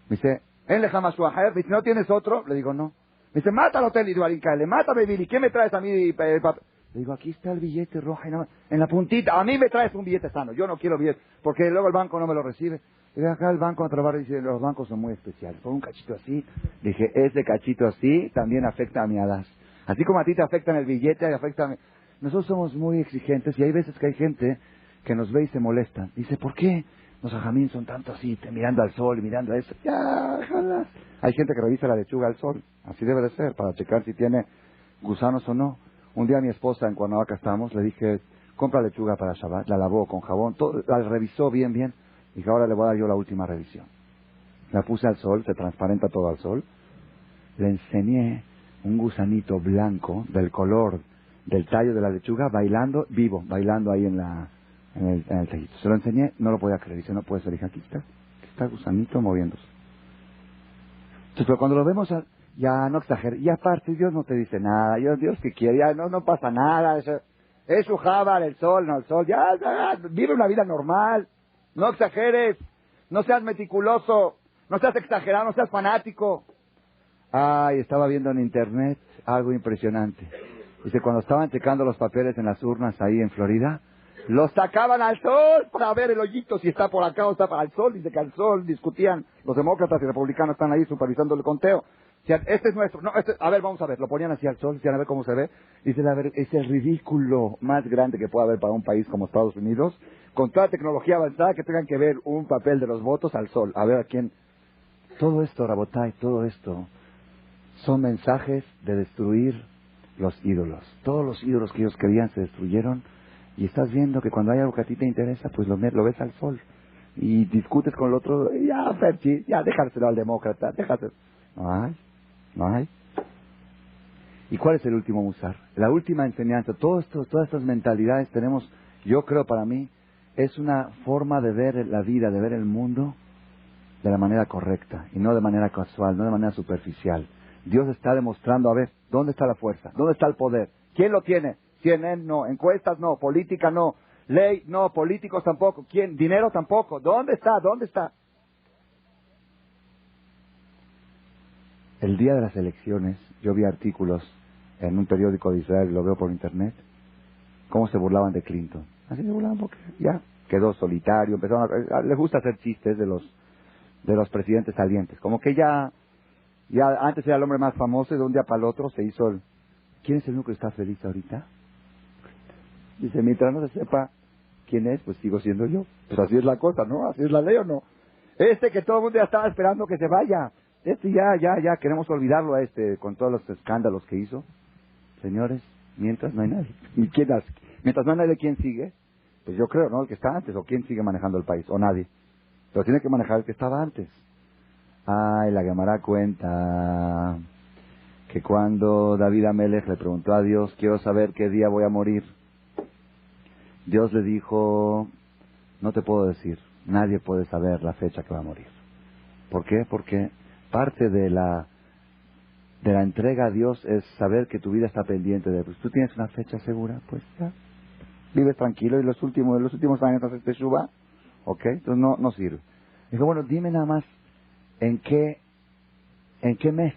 Me dice, me dice, ¿no tienes otro? Le digo, no. Me dice, mátalo, Teli, mátame, Billy. ¿Qué me traes a mí? Le digo, aquí está el billete rojo en la puntita. A mí me traes un billete sano. Yo no quiero billete, porque luego el banco no me lo recibe. Le digo, acá el banco a trabajar dice, los bancos son muy especiales. Por un cachito así. Le dije, ese cachito así también afecta a mi hadas. Así como a ti te afecta en el billete, afecta a mí. Nosotros somos muy exigentes y hay veces que hay gente que nos ve y se molestan. Dice, ¿por qué los ajamín son tanto así, mirando al sol, mirando a eso? Ya, ojalá. Hay gente que revisa la lechuga al sol. Así debe de ser, para checar si tiene gusanos o no. Un día mi esposa, en Cuernavaca estábamos, le dije, compra lechuga para Shabbat. La lavó con jabón, todo, la revisó bien. Dije, ahora le voy a dar yo la última revisión. La puse al sol, se transparenta todo al sol. Le enseñé un gusanito blanco del color del tallo de la lechuga bailando, vivo, bailando ahí en el tejito. Se lo enseñé, no lo podía creer. Dice, no puede ser. Dije, aquí está gusanito moviéndose. Entonces, pero cuando lo vemos, ya no exagere. Y aparte, Dios no te dice nada. Dios que quiere, ya no pasa nada. Es su jabar, el sol, ya, vive una vida normal. No exageres. No seas meticuloso. no seas exagerado, no seas fanático. Ay, estaba viendo en internet algo impresionante. Dice, cuando estaban checando los papeles en las urnas ahí en Florida, los sacaban al sol para ver el hoyito, si está por acá o está para el sol. Dice que al sol discutían, los demócratas y republicanos están ahí supervisando el conteo. Decían, este es nuestro, no, a ver, vamos a ver, lo ponían así al sol, decían, a ver cómo se ve. Dice, a ver, es el ridículo más grande que puede haber para un país como Estados Unidos, con toda tecnología avanzada, que tengan que ver un papel de los votos al sol, a ver a quién. Todo esto, Rabotay, todo esto, son mensajes de destruir los ídolos. Todos los ídolos que ellos querían se destruyeron, y estás viendo que cuando hay algo que a ti te interesa, pues lo ves al sol. Y discutes con el otro, ya, Ferchi, ya, déjaselo al demócrata, déjaselo. No hay. ¿Y cuál es el último musar? La última enseñanza, todas estas mentalidades tenemos, yo creo para mí, es una forma de ver la vida, de ver el mundo de la manera correcta, y no de manera casual, no de manera superficial. Dios está demostrando, a ver, ¿dónde está la fuerza? ¿Dónde está el poder? ¿Quién lo tiene? CNN no, encuestas no, política no, ley no, políticos tampoco. ¿Quién? Dinero tampoco. ¿Dónde está? ¿Dónde está? El día de las elecciones, yo vi artículos en un periódico de Israel, lo veo por internet, cómo se burlaban de Clinton. Así se burlaban porque ya quedó solitario, les gusta hacer chistes de los presidentes salientes, como que ya antes era el hombre más famoso y de un día para el otro se hizo el... ¿Quién es el único que está feliz ahorita? Dice, mientras no se sepa quién es, pues sigo siendo yo. Pues así es la cosa, ¿no? Así es la ley, ¿o no? Que todo el mundo ya estaba esperando que se vaya. Ya, queremos olvidarlo con todos los escándalos que hizo. Señores, mientras no hay nadie. ¿Y mientras no hay nadie, ¿quién sigue? Pues yo creo, ¿no? El que está antes, o quién sigue manejando el país, o nadie. Pero tiene que manejar el que estaba antes. Ay, la Gemara cuenta que cuando David Amelech le preguntó a Dios, quiero saber qué día voy a morir, Dios le dijo, no te puedo decir, nadie puede saber la fecha que va a morir. ¿Por qué? Porque parte de la entrega a Dios es saber que tu vida está pendiente de él. Pues tú tienes una fecha segura, pues ya, vives tranquilo, y los últimos años haces teshuva, ¿ok? Entonces no sirve. Dijo, bueno, dime nada más, ¿en qué mes?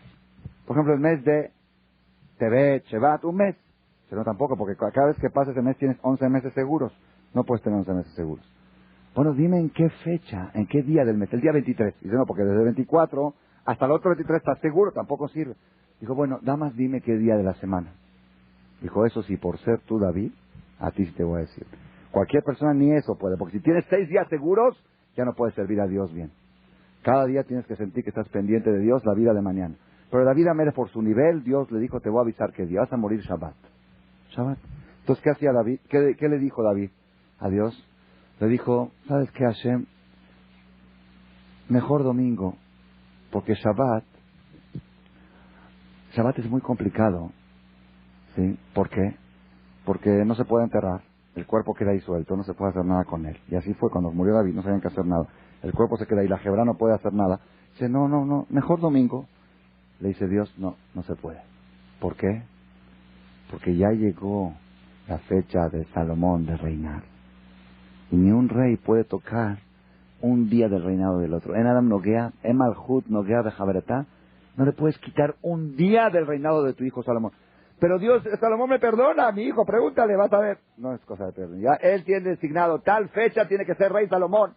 Por ejemplo, el mes de Tevet, Shevat, un mes. Pero no tampoco, porque cada vez que pasa ese mes tienes 11 meses seguros. No puedes tener 11 meses seguros. Bueno, dime en qué fecha, en qué día del mes, el día 23. Dice, no, porque desde el 24 hasta el otro 23 estás seguro, tampoco sirve. Dijo, bueno, nada más dime qué día de la semana. Dijo, eso sí, por ser tú, David, a ti sí te voy a decir. Cualquier persona ni eso puede, porque si tienes 6 días seguros, ya no puedes servir a Dios bien. Cada día tienes que sentir que estás pendiente de Dios la vida de mañana. Pero David Amelech, por su nivel, Dios le dijo, te voy a avisar que día vas a morir Shabbat. Entonces, ¿qué hacía David? ¿Qué le dijo David a Dios? Le dijo, ¿sabes qué, Hashem? Mejor domingo, porque Shabbat es muy complicado. ¿Sí? ¿Por qué? Porque no se puede enterrar, el cuerpo queda ahí suelto, no se puede hacer nada con él. Y así fue, cuando murió David, no sabían qué hacer nada. El cuerpo se queda ahí, la Jebra no puede hacer nada. Dice, no, mejor domingo. Le dice Dios, no se puede. ¿Por qué? Porque ya llegó la fecha de Salomón de reinar. Y ni un rey puede tocar un día del reinado del otro. En Adam Nogea, en Malhut Nogea de Jaberetá, no le puedes quitar un día del reinado de tu hijo Salomón. Pero Dios, Salomón me perdona, mi hijo, pregúntale, vas a ver. No es cosa de perdón. Ya él tiene designado, tal fecha tiene que ser rey Salomón.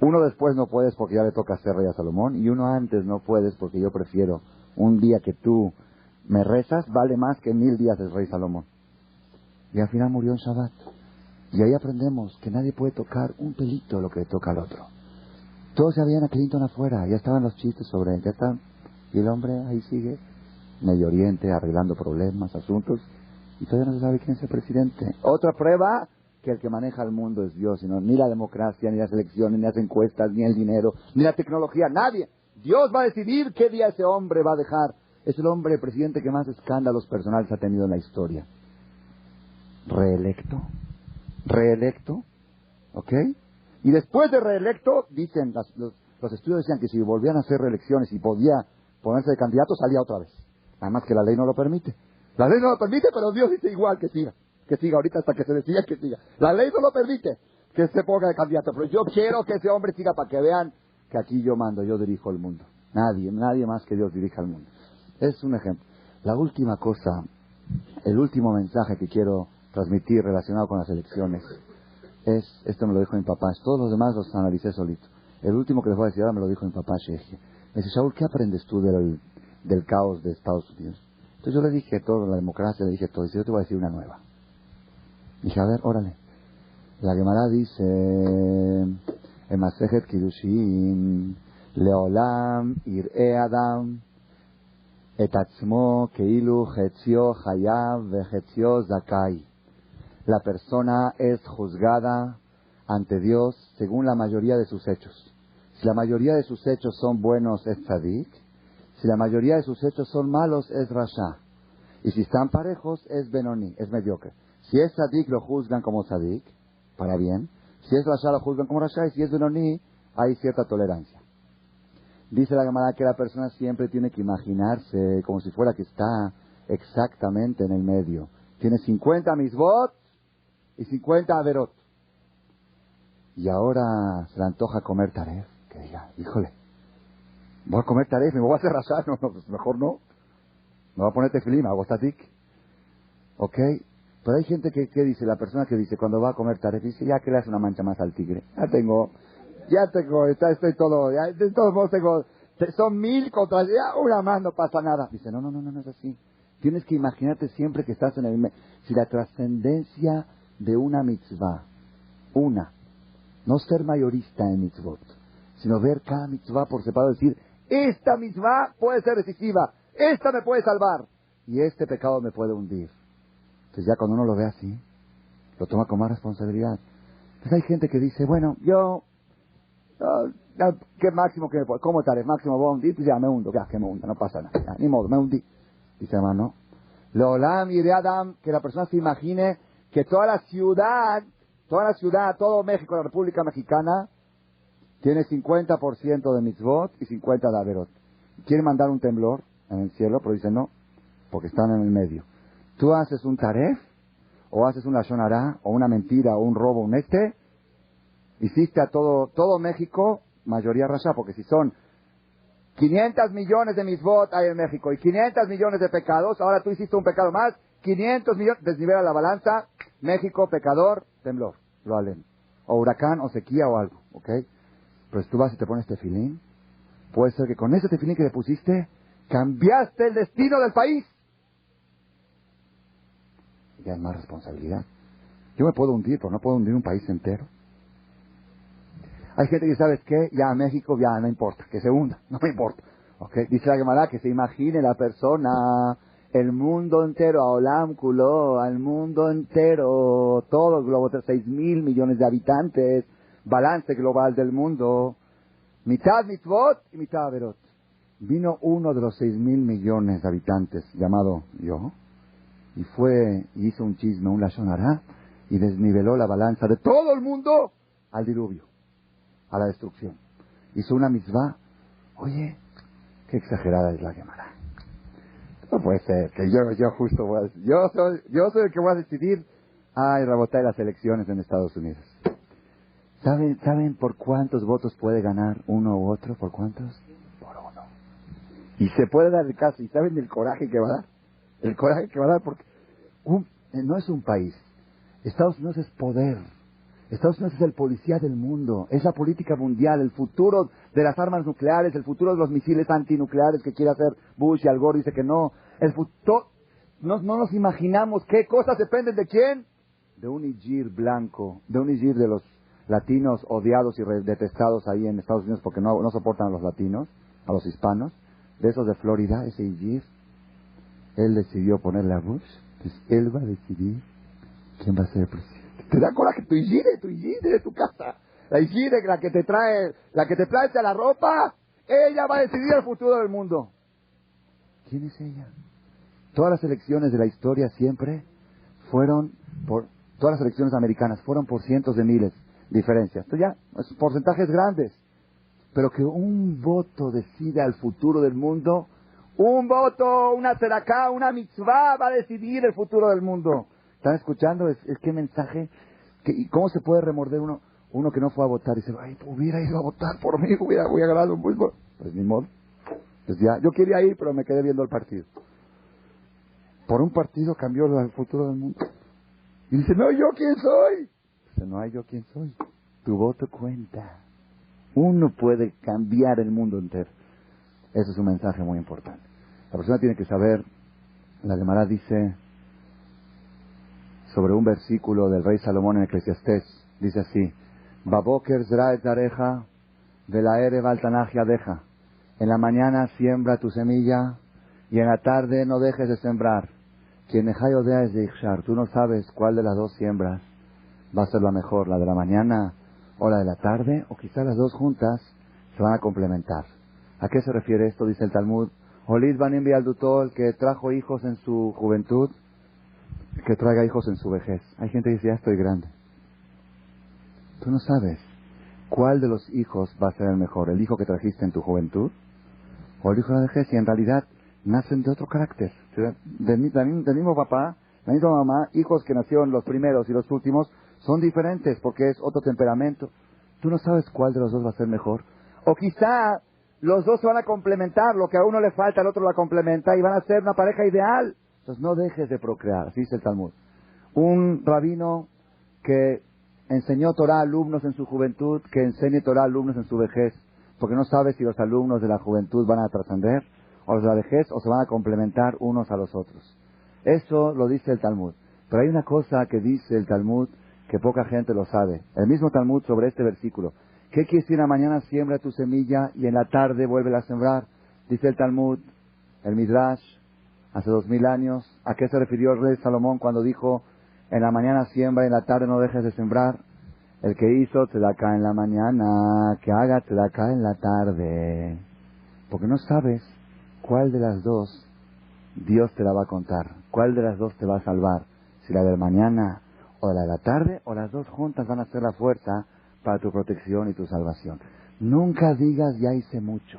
Uno después no puedes porque ya le toca ser rey a Salomón, y uno antes no puedes porque yo prefiero un día que tú me rezas vale más que 1000 días del rey Salomón. Y al final murió en Shabbat. Y ahí aprendemos que nadie puede tocar un pelito de lo que le toca al otro. Todos ya veían a Clinton afuera, ya estaban los chistes sobre él, ya están. Y el hombre ahí sigue, Medio Oriente, arreglando problemas, asuntos, y todavía no se sabe quién es el presidente. Otra prueba que el que maneja el mundo es Dios, sino ni la democracia, ni las elecciones, ni las encuestas, ni el dinero, ni la tecnología, nadie. Dios va a decidir qué día ese hombre va a dejar. Es el hombre, el presidente que más escándalos personales ha tenido en la historia. Reelecto. reelecto, ¿ok? Y después de reelecto, dicen, los estudios decían que si volvían a hacer reelecciones y podía ponerse de candidato, salía otra vez. Nada más que la ley no lo permite. La ley no lo permite, pero Dios dice igual que siga ahorita hasta que se decida que siga. La ley no lo permite que se ponga de candidato, pero yo quiero que ese hombre siga para que vean que aquí yo mando, yo dirijo el mundo. Nadie más que Dios dirija el mundo. Es un ejemplo. La última cosa, el último mensaje que quiero transmitir relacionado con las elecciones esto me lo dijo mi papá, todos los demás los analicé solito. El último que les voy a decir ahora me lo dijo mi papá Sheikh. Me dice, Shaul, ¿qué aprendes tú del caos de Estados Unidos? Entonces yo le dije todo, la democracia, le dije todo, y yo te voy a decir una nueva. Dije, a ver, órale. La Gemara dice, en Masejet Kiddushin, Leolam ir'e Adam, et atzmo keilu chetzio chayav vechetzio zakai. La persona es juzgada ante Dios según la mayoría de sus hechos. Si la mayoría de sus hechos son buenos, es tzadik. Si la mayoría de sus hechos son malos, es rasha. Y si están parejos, es benoni, es mediocre. Si es tzadik, lo juzgan como tzadik, para bien. Si es rasha, lo juzgan como rasha. Y si es benoni, hay cierta tolerancia. Dice la Gemara que la persona siempre tiene que imaginarse como si fuera que está exactamente en el medio. Tiene 50 misbot y 50 averot. Y ahora se le antoja comer taref. Que diga, híjole, voy a comer taref, me voy a hacer rasha. No, pues mejor no. Me voy a poner tefilín, hago statik. ¿Ok? Pero hay gente que dice, la persona que dice, cuando va a comer taref, dice, ya que le hace una mancha más al tigre. Ya tengo, estoy todo, ya, de todos modos tengo, son 1000 contra, ya una más, no pasa nada. Dice, no es así. Tienes que imaginarte siempre que estás en el... Si la trascendencia de una mitzvah, no ser mayorista en mitzvot, sino ver cada mitzvah por separado, decir, esta mitzvah puede ser decisiva, esta me puede salvar, y este pecado me puede hundir. Entonces ya cuando uno lo ve así, lo toma con más responsabilidad. Entonces hay gente que dice, bueno, ¿qué máximo que me puedo? ¿Cómo tal? Máximo voy a hundir, pues ya me hundo, ya que me hunda, no pasa nada, ya, ni modo, me hundí. Dice hermano, Leolam y de Adam, que la persona se imagine que toda la ciudad, todo México, la República Mexicana, tiene 50% de mitzvot y 50% de averot. Quiere mandar un temblor en el cielo, pero dice no, porque están en el medio. Tú haces un taref, o haces un lashon hará, o una mentira, o un robo, hiciste a todo México mayoría rasha, porque si son 500 millones de mitzvot hay en México y 500 millones de pecados, ahora tú hiciste un pecado más, 500 millones, desnivela la balanza, México, pecador, temblor, lo halen. O huracán, o sequía, o algo, ¿ok? Pero si tú vas y te pones tefilín, puede ser que con ese tefilín que le pusiste, cambiaste el destino del país. Ya es más responsabilidad. Yo me puedo hundir, pero no puedo hundir un país entero. Hay gente que, ¿sabes qué? Ya a México ya no importa, que se hunda, no me importa. ¿Okay? Dice la Gemara que se imagine la persona, el mundo entero, a Olam Kuló, al mundo entero, todo el globo, 6.000 millones de habitantes, balance global del mundo, mitad mitzvot y mitad averot. Vino uno de los 6.000 millones de habitantes, llamado yo, y hizo un chisme, un lashon hará, y desniveló la balanza de todo el mundo al diluvio, a la destrucción. Hizo una mitzvah. Oye, qué exagerada es la Gemara. No puede ser que yo justo voy a decir, yo soy el que voy a decidir. Ay, Rabotay, las elecciones en Estados Unidos. ¿Saben por cuántos votos puede ganar uno u otro? ¿Por cuántos? Por uno. Y se puede dar el caso. ¿Y saben el coraje que va a dar? El coraje que va a dar porque no es un país. Estados Unidos es poder. Estados Unidos es el policía del mundo, es la política mundial, el futuro de las armas nucleares, el futuro de los misiles antinucleares que quiere hacer Bush, y Al Gore dice que no. El futuro, no nos imaginamos qué cosas dependen de quién. De un Ijir blanco, de un Ijir de los latinos odiados y detestados ahí en Estados Unidos porque no soportan a los latinos, a los hispanos, de esos de Florida, ese Ijir. Él decidió ponerle a Bush, entonces él va a decidir quién va a ser el presidente. Te da coraje tu hijire de tu casa. La hijire, la que te plancha la ropa, ella va a decidir el futuro del mundo. ¿Quién es ella? Todas las elecciones de la historia siempre fueron por Todas las elecciones americanas fueron por cientos de miles diferencias. Entonces ya, es porcentajes grandes. Pero que un voto decida el futuro del mundo, un voto, una tzedakah, una mitzvah va a decidir el futuro del mundo. ¿Están escuchando? Es qué mensaje. ¿Y cómo se puede remorder uno que no fue a votar? Y dice, ay, hubiera ido a votar por mí, hubiera ganado un fútbol. Pues ni modo. Pues ya, yo quería ir, pero me quedé viendo el partido. Por un partido cambió el futuro del mundo. Y dice, no, ¿yo quién soy? Dice, no hay yo quién soy. Tu voto cuenta. Uno puede cambiar el mundo entero. Eso es un mensaje muy importante. La persona tiene que saber, la Gemara dice sobre un versículo del rey Salomón en Eclesiastés, dice así, Baboker zra et zareja, velaere valtanaj yadeja. En la mañana siembra tu semilla y en la tarde no dejes de sembrar. Quien odea es de Ikshar. Tú no sabes cuál de las dos siembras va a ser la mejor, la de la mañana o la de la tarde, o quizás las dos juntas se van a complementar. ¿A qué se refiere esto? Dice el Talmud. Olid banim bialdutol, que trajo hijos en su juventud, que traiga hijos en su vejez. Hay gente que dice, ya estoy grande. Tú no sabes cuál de los hijos va a ser el mejor, el hijo que trajiste en tu juventud o el hijo de la vejez, y en realidad nacen de otro carácter. Del mismo papá, la misma mamá, hijos que nacieron los primeros y los últimos son diferentes porque es otro temperamento. Tú no sabes cuál de los dos va a ser mejor. O quizá los dos se van a complementar, lo que a uno le falta, al otro la complementa y van a ser una pareja ideal. Entonces no dejes de procrear, así dice el Talmud. Un rabino que enseñó Torah a alumnos en su juventud, que enseñe Torah a alumnos en su vejez, porque no sabe si los alumnos de la juventud van a trascender, o los de la vejez, o se van a complementar unos a los otros. Eso lo dice el Talmud. Pero hay una cosa que dice el Talmud que poca gente lo sabe. El mismo Talmud sobre este versículo. ¿Qué quiere decir? En la mañana siembra tu semilla y en la tarde vuelve a sembrar. Dice el Talmud, el Midrash, hace 2000 años. ¿A qué se refirió el rey Salomón cuando dijo, en la mañana siembra y en la tarde no dejes de sembrar? El que hizo tzedakah en la mañana, que haga tzedakah en la tarde. Porque no sabes cuál de las dos Dios te la va a contar. ¿Cuál de las dos te va a salvar? Si la de la mañana o la de la tarde, o las dos juntas van a ser la fuerza para tu protección y tu salvación. Nunca digas ya hice mucho.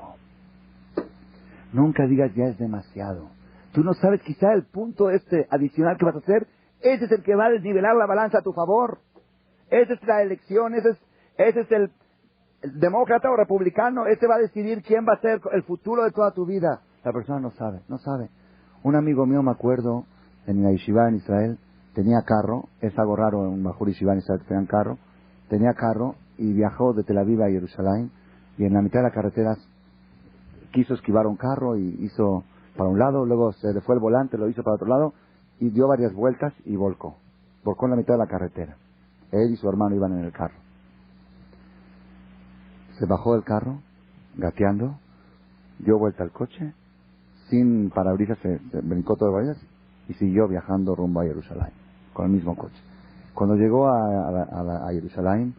Nunca digas ya es demasiado. Tú no sabes, quizá el punto adicional que vas a hacer, ese es el que va a desnivelar la balanza a tu favor. Esa es la elección, ese es el demócrata o republicano, ese va a decidir quién va a ser el futuro de toda tu vida. La persona no sabe. Un amigo mío, me acuerdo, en la Yeshiva en Israel, tenía carro, es algo raro en un Bajur Yeshiva en Israel que tengan carro, tenía carro y viajó de Tel Aviv a Jerusalén, y en la mitad de la carretera quiso esquivar un carro y hizo para un lado, luego se le fue el volante, lo hizo para otro lado, y dio varias vueltas y volcó en la mitad de la carretera. Él y su hermano iban en el carro. Se bajó del carro, gateando, dio vuelta al coche, sin parabrisas se brincó todo de varias y siguió viajando rumbo a Jerusalén, con el mismo coche. Cuando llegó a Jerusalén,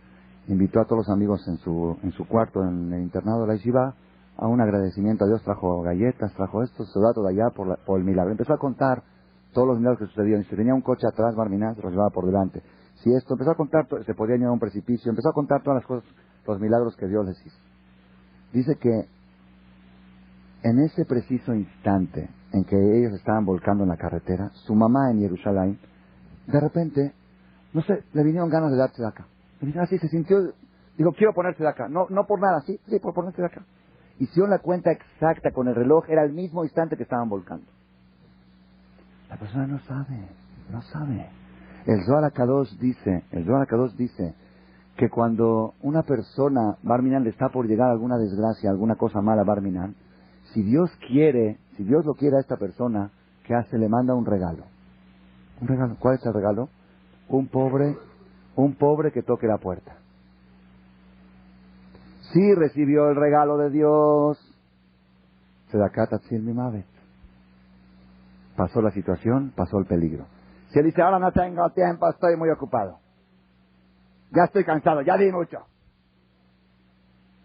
invitó a todos los amigos en su cuarto, en el internado de la Yeshiva, a un agradecimiento a Dios. Trajo galletas, trajo esto, se va todo allá por el milagro. Empezó a contar todos los milagros que sucedían. Si tenía un coche atrás, Barminan se los llevaba por delante. Si esto, empezó a contar, se podía llegar a un precipicio, empezó a contar todas las cosas, los milagros que Dios les hizo. Dice que en ese preciso instante en que ellos estaban volcando en la carretera, su mamá en Jerusalén, de repente, no sé, le vinieron ganas de darse de acá. Le vinieron así, se sintió, digo, quiero ponerse de acá. No por nada, sí, por ponerse de acá. Hicieron la cuenta exacta con el reloj, era el mismo instante que estaban volcando. La persona no sabe. El Zohar HaKadosh dice que cuando una persona, Barminan, le está por llegar alguna desgracia, alguna cosa mala a Barminan, si Dios lo quiere a esta persona, ¿qué hace? Le manda un regalo. ¿Un regalo? ¿Cuál es el regalo? Un pobre que toque la puerta. Si recibió el regalo de Dios, Tzedakat Tatzil Mimavet. Pasó la situación, pasó el peligro. Si él dice, ahora no tengo tiempo, estoy muy ocupado. Ya estoy cansado, ya di mucho.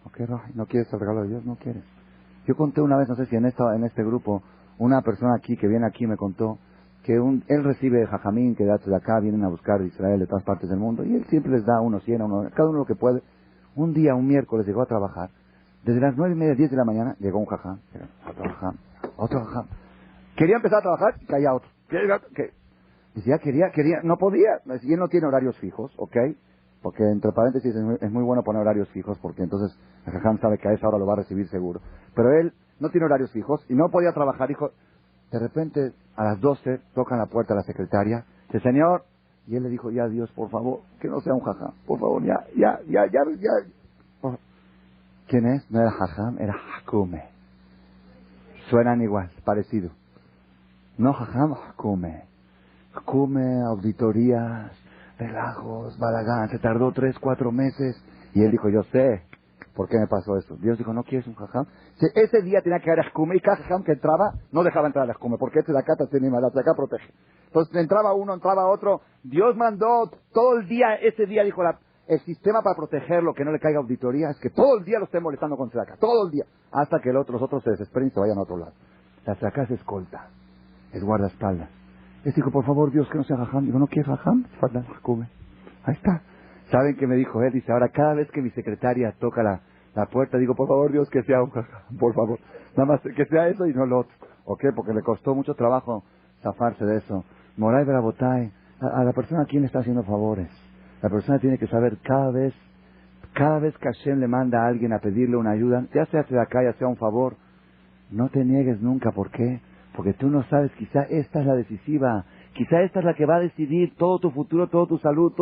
Ok, ¿no quieres el regalo de Dios? No quieres. Yo conté una vez, no sé si en este grupo, una persona aquí que viene aquí me contó que él recibe Jajamín, que de acá vienen a buscar Israel de todas partes del mundo, y él siempre les da unos 100, cada uno lo que puede. Un día, un miércoles, llegó a trabajar. Desde las 9:30, 10 de la mañana, llegó un jajam, otro jajam. Quería empezar a trabajar y caía otro. Decía, quería, no podía. Y él no tiene horarios fijos, ¿ok? Porque, entre paréntesis, es muy bueno poner horarios fijos, porque entonces el jajam sabe que a esa hora lo va a recibir seguro. Pero él no tiene horarios fijos y no podía trabajar. Dijo, de repente, a las 12, tocan la puerta a la secretaria. Dice, señor. Y él le dijo, ya, Dios, por favor, que no sea un jajam. Por favor, ya. ¿Quién es? No era jajam, era hakume. Suenan igual, parecido. No jajam, hakume. Hakume, auditorías, relajos, balagán. Se tardó 3, 4 meses. Y él dijo, yo sé por qué me pasó esto. Dios dijo, ¿no quieres un jajam? Ese día tenía que haber hakume, y cada jajam que entraba no dejaba entrar al hakume, porque este de acá de acá protege. Entonces entraba uno, entraba otro. Dios mandó todo el día, ese día dijo el sistema para protegerlo, que no le caiga auditoría, es que todo el día lo esté molestando con tzedakah, todo el día, hasta que los otros se desesperen y se vayan a otro lado. La tzedakah es escolta, es guardaespaldas. Les dijo, por favor, Dios, que no sea jajam. Digo, ¿no quieres jajam? Falta jacume. Ahí está. ¿Saben qué me dijo él? Dice, ahora cada vez que mi secretaria toca la puerta, digo, por favor, Dios, que sea un jajam, por favor. Nada más que sea eso y no lo otro. ¿Ok? Porque le costó mucho trabajo zafarse de eso. Moray Barabotay, a la persona a quien le está haciendo favores. La persona tiene que saber cada vez que Hashem le manda a alguien a pedirle una ayuda, ya sea de acá, ya sea un favor, no te niegues nunca. ¿Por qué? Porque tú no sabes, quizá esta es la decisiva, quizá esta es la que va a decidir todo tu futuro, toda tu salud,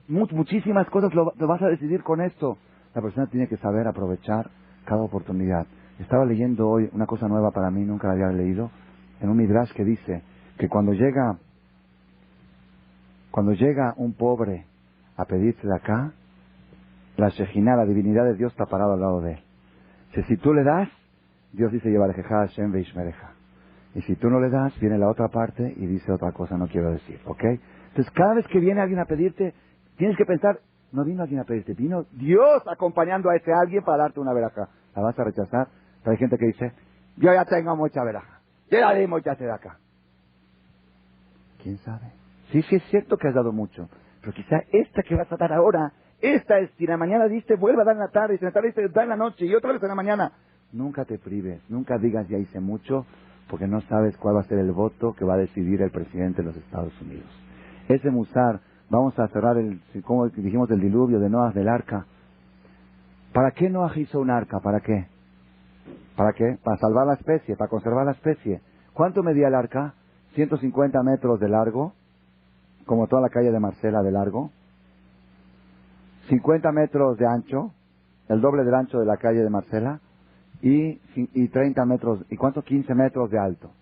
muchísimas cosas lo vas a decidir con esto. La persona tiene que saber aprovechar cada oportunidad. Estaba leyendo hoy una cosa nueva para mí, nunca la había leído, en un midrash que dice que cuando llega un pobre a pedirse de acá, la Shejinah, la divinidad de Dios, está parado al lado de él. Si tú le das, Dios dice, Yevarejeja Hashem veishmereja. Y si tú no le das, viene la otra parte y dice otra cosa, no quiero decir, ¿ok? Entonces, cada vez que viene alguien a pedirte, tienes que pensar, no vino alguien a pedirte, vino Dios acompañando a ese alguien para darte una veraja. ¿La vas a rechazar? Pero hay gente que dice, yo ya tengo mucha veraja, yo ya di mucha acá. ¿Quién sabe? Sí, es cierto que has dado mucho, pero quizá esta que vas a dar ahora, esta es, si en la mañana diste, vuelve a dar en la tarde, y si en la tarde diste, da en la noche, y otra vez en la mañana. Nunca te prives, nunca digas ya hice mucho, porque no sabes cuál va a ser el voto que va a decidir el presidente de los Estados Unidos. Ese musar, vamos a cerrar como dijimos, el diluvio de Noah del arca. ¿Para qué Noah hizo un arca? ¿Para qué? ¿Para qué? Para salvar la especie, para conservar la especie. ¿Cuánto medía el arca? 150 metros de largo, como toda la calle de Marcela de largo, 50 metros de ancho, el doble del ancho de la calle de Marcela, y 30 metros, ¿y cuánto? 15 metros de alto,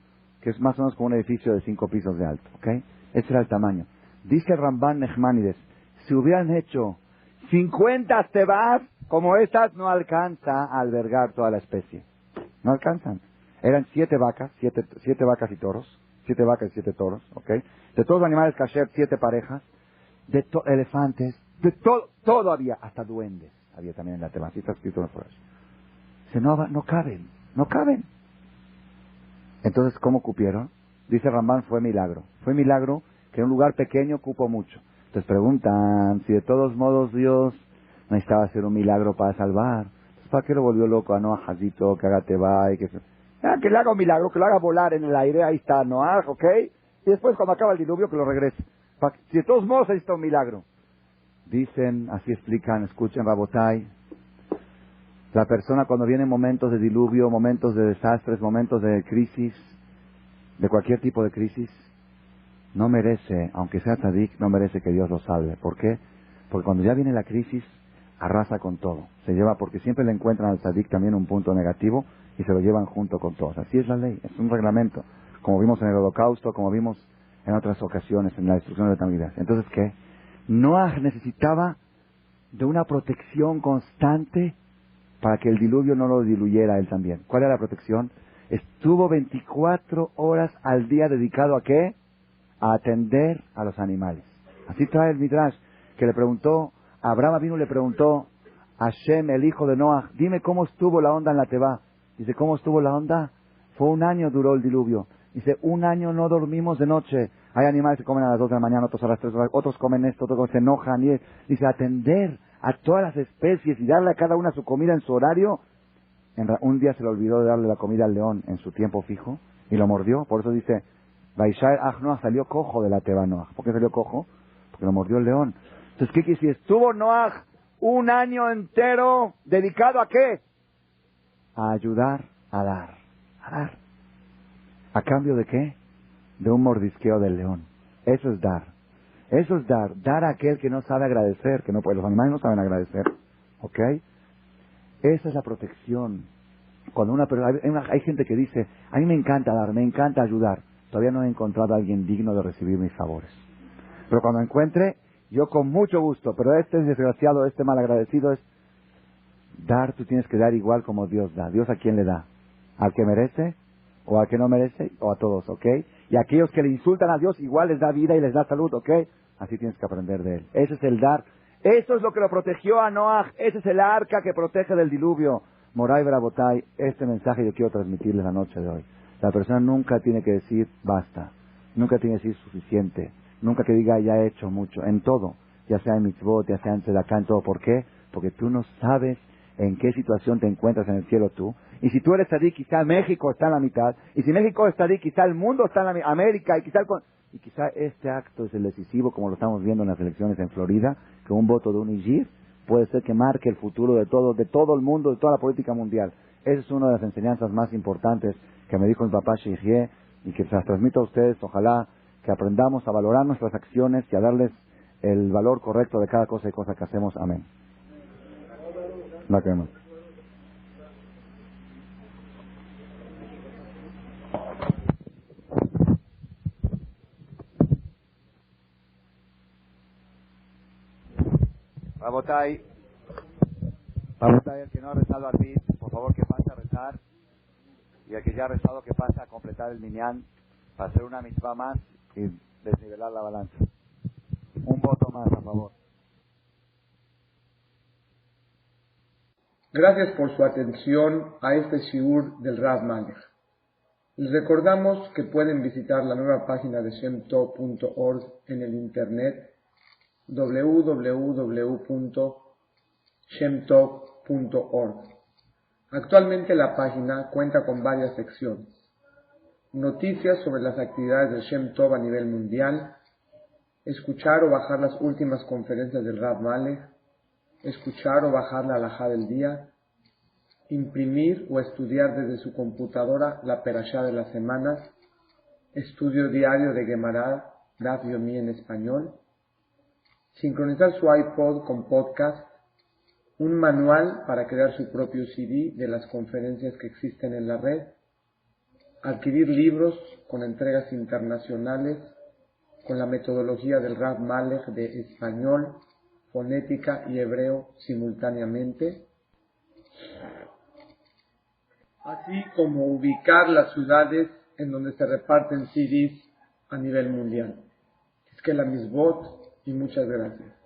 que es más o menos como un edificio de 5 pisos de alto, ¿ok? Ese era el tamaño. Dice Ramban Nechmanides, si hubieran hecho 50 tebas como estas, no alcanza a albergar toda la especie. No alcanzan. Eran 7 vacas, 7 vacas y toros, 7 vacas y 7 toros, ¿ok? De todos los animales kasher, 7 parejas, de elefantes, de todo había, hasta duendes había también en la teba, así está escrito en los foros. Dice, no caben. Entonces, ¿cómo cupieron? Dice Ramban, fue milagro que en un lugar pequeño cupo mucho. Entonces preguntan, si de todos modos Dios necesitaba hacer un milagro para salvar, entonces, ¿para qué lo volvió loco a Noah Hazito, que haga teba y que le haga un milagro, que lo haga volar en el aire, ahí está Noah, ¿ok? Y después cuando acaba el diluvio que lo regrese. Si de todos modos necesita un milagro. Dicen, así explican, escuchen Rabotai, la persona cuando vienen momentos de diluvio, momentos de desastres, momentos de crisis, de cualquier tipo de crisis, no merece, aunque sea tzadik, no merece que Dios lo salve. ¿Por qué? Porque cuando ya viene la crisis, arrasa con todo. Se lleva, porque siempre le encuentran al tzadik también un punto negativo y se lo llevan junto con todos. Así es la ley, es un reglamento. Como vimos en el Holocausto, como vimos en otras ocasiones, en la destrucción de la Navidad. Entonces, ¿qué? Noah necesitaba de una protección constante para que el diluvio no lo diluyera a él también. ¿Cuál era la protección? Estuvo 24 horas al día dedicado ¿a qué? A atender a los animales. Así trae el Midrash, que le preguntó, Abraham vino y le preguntó a Shem, el hijo de Noah, dime cómo estuvo la onda en la Teba. Dice, ¿cómo estuvo la onda? Fue 1 año duró el diluvio. Dice, 1 año no dormimos de noche. Hay animales que comen a las 2 de la mañana, otros a las 3 de la mañana, otros comen esto, otros se enojan. Dice, atender a todas las especies y darle a cada una su comida en su horario. Un día se le olvidó de darle la comida al león en su tiempo fijo y lo mordió. Por eso dice, Baishar Noah salió cojo de la teba Noah. ¿Por qué salió cojo? Porque lo mordió el león. Entonces, ¿qué quiere decir? Estuvo Noah 1 año entero dedicado ¿a qué? A ayudar, a dar. A dar. ¿A cambio de qué? De un mordisqueo del león. Eso es dar. Eso es dar. Dar a aquel que no sabe agradecer, que no puede. Los animales no saben agradecer. ¿Ok? Esa es la protección. Cuando hay gente que dice, a mí me encanta dar, me encanta ayudar. Todavía no he encontrado a alguien digno de recibir mis favores. Pero cuando encuentre, yo con mucho gusto. Pero este desgraciado, este malagradecido es dar. Tú tienes que dar igual como Dios da. ¿Dios a quién le da? ¿Al que merece? ¿O al que no merece? ¿O a todos? ¿Ok? Y aquellos que le insultan a Dios igual les da vida y les da salud. ¿Ok? Así tienes que aprender de él. Ese es el dar. Eso es lo que lo protegió a Noah. Ese es el arca que protege del diluvio. Moray Brabotay, este mensaje yo quiero transmitirles la noche de hoy. La persona nunca tiene que decir basta. Nunca tiene que decir suficiente. Nunca que diga ya he hecho mucho. En todo. Ya sea en mitzvot, ya sea en tzedakah, en todo. ¿Por qué? Porque tú no sabes en qué situación te encuentras en el cielo tú. Y si tú eres tzadik, quizá México está en la mitad. Y si México es tzadik, quizá el mundo está en la mitad. América y quizá este acto es el decisivo, como lo estamos viendo en las elecciones en Florida, que un voto de un Ijir puede ser que marque el futuro de todo el mundo, de toda la política mundial. Esa es una de las enseñanzas más importantes que me dijo mi papá Shihye y que se las transmito a ustedes. Ojalá que aprendamos a valorar nuestras acciones y a darles el valor correcto de cada cosa y cosa que hacemos. Amén. La queremos. Rabotay, el que no ha rezado al Bit, por favor que pase a rezar. Y el que ya ha rezado, que pase a completar el minyan para hacer una mitzvah más y desnivelar la balanza. Un voto más, a favor. Gracias por su atención a este shiur del Rav Malech. Les recordamos que pueden visitar la nueva página de shemtov.org en el internet www.shemtov.org. Actualmente la página cuenta con varias secciones: noticias sobre las actividades del Shem Tov a nivel mundial, escuchar o bajar las últimas conferencias del Rav Malech, escuchar o bajar la halajá del día, imprimir o estudiar desde su computadora la perashá de la semana, estudio diario de Gemara, Daf Yomi en español, sincronizar su iPod con podcast, un manual para crear su propio CD de las conferencias que existen en la red, adquirir libros con entregas internacionales con la metodología del Rav Malech de español, fonética y hebreo simultáneamente, así como ubicar las ciudades en donde se reparten CDs a nivel mundial. Es que la misbot y muchas gracias.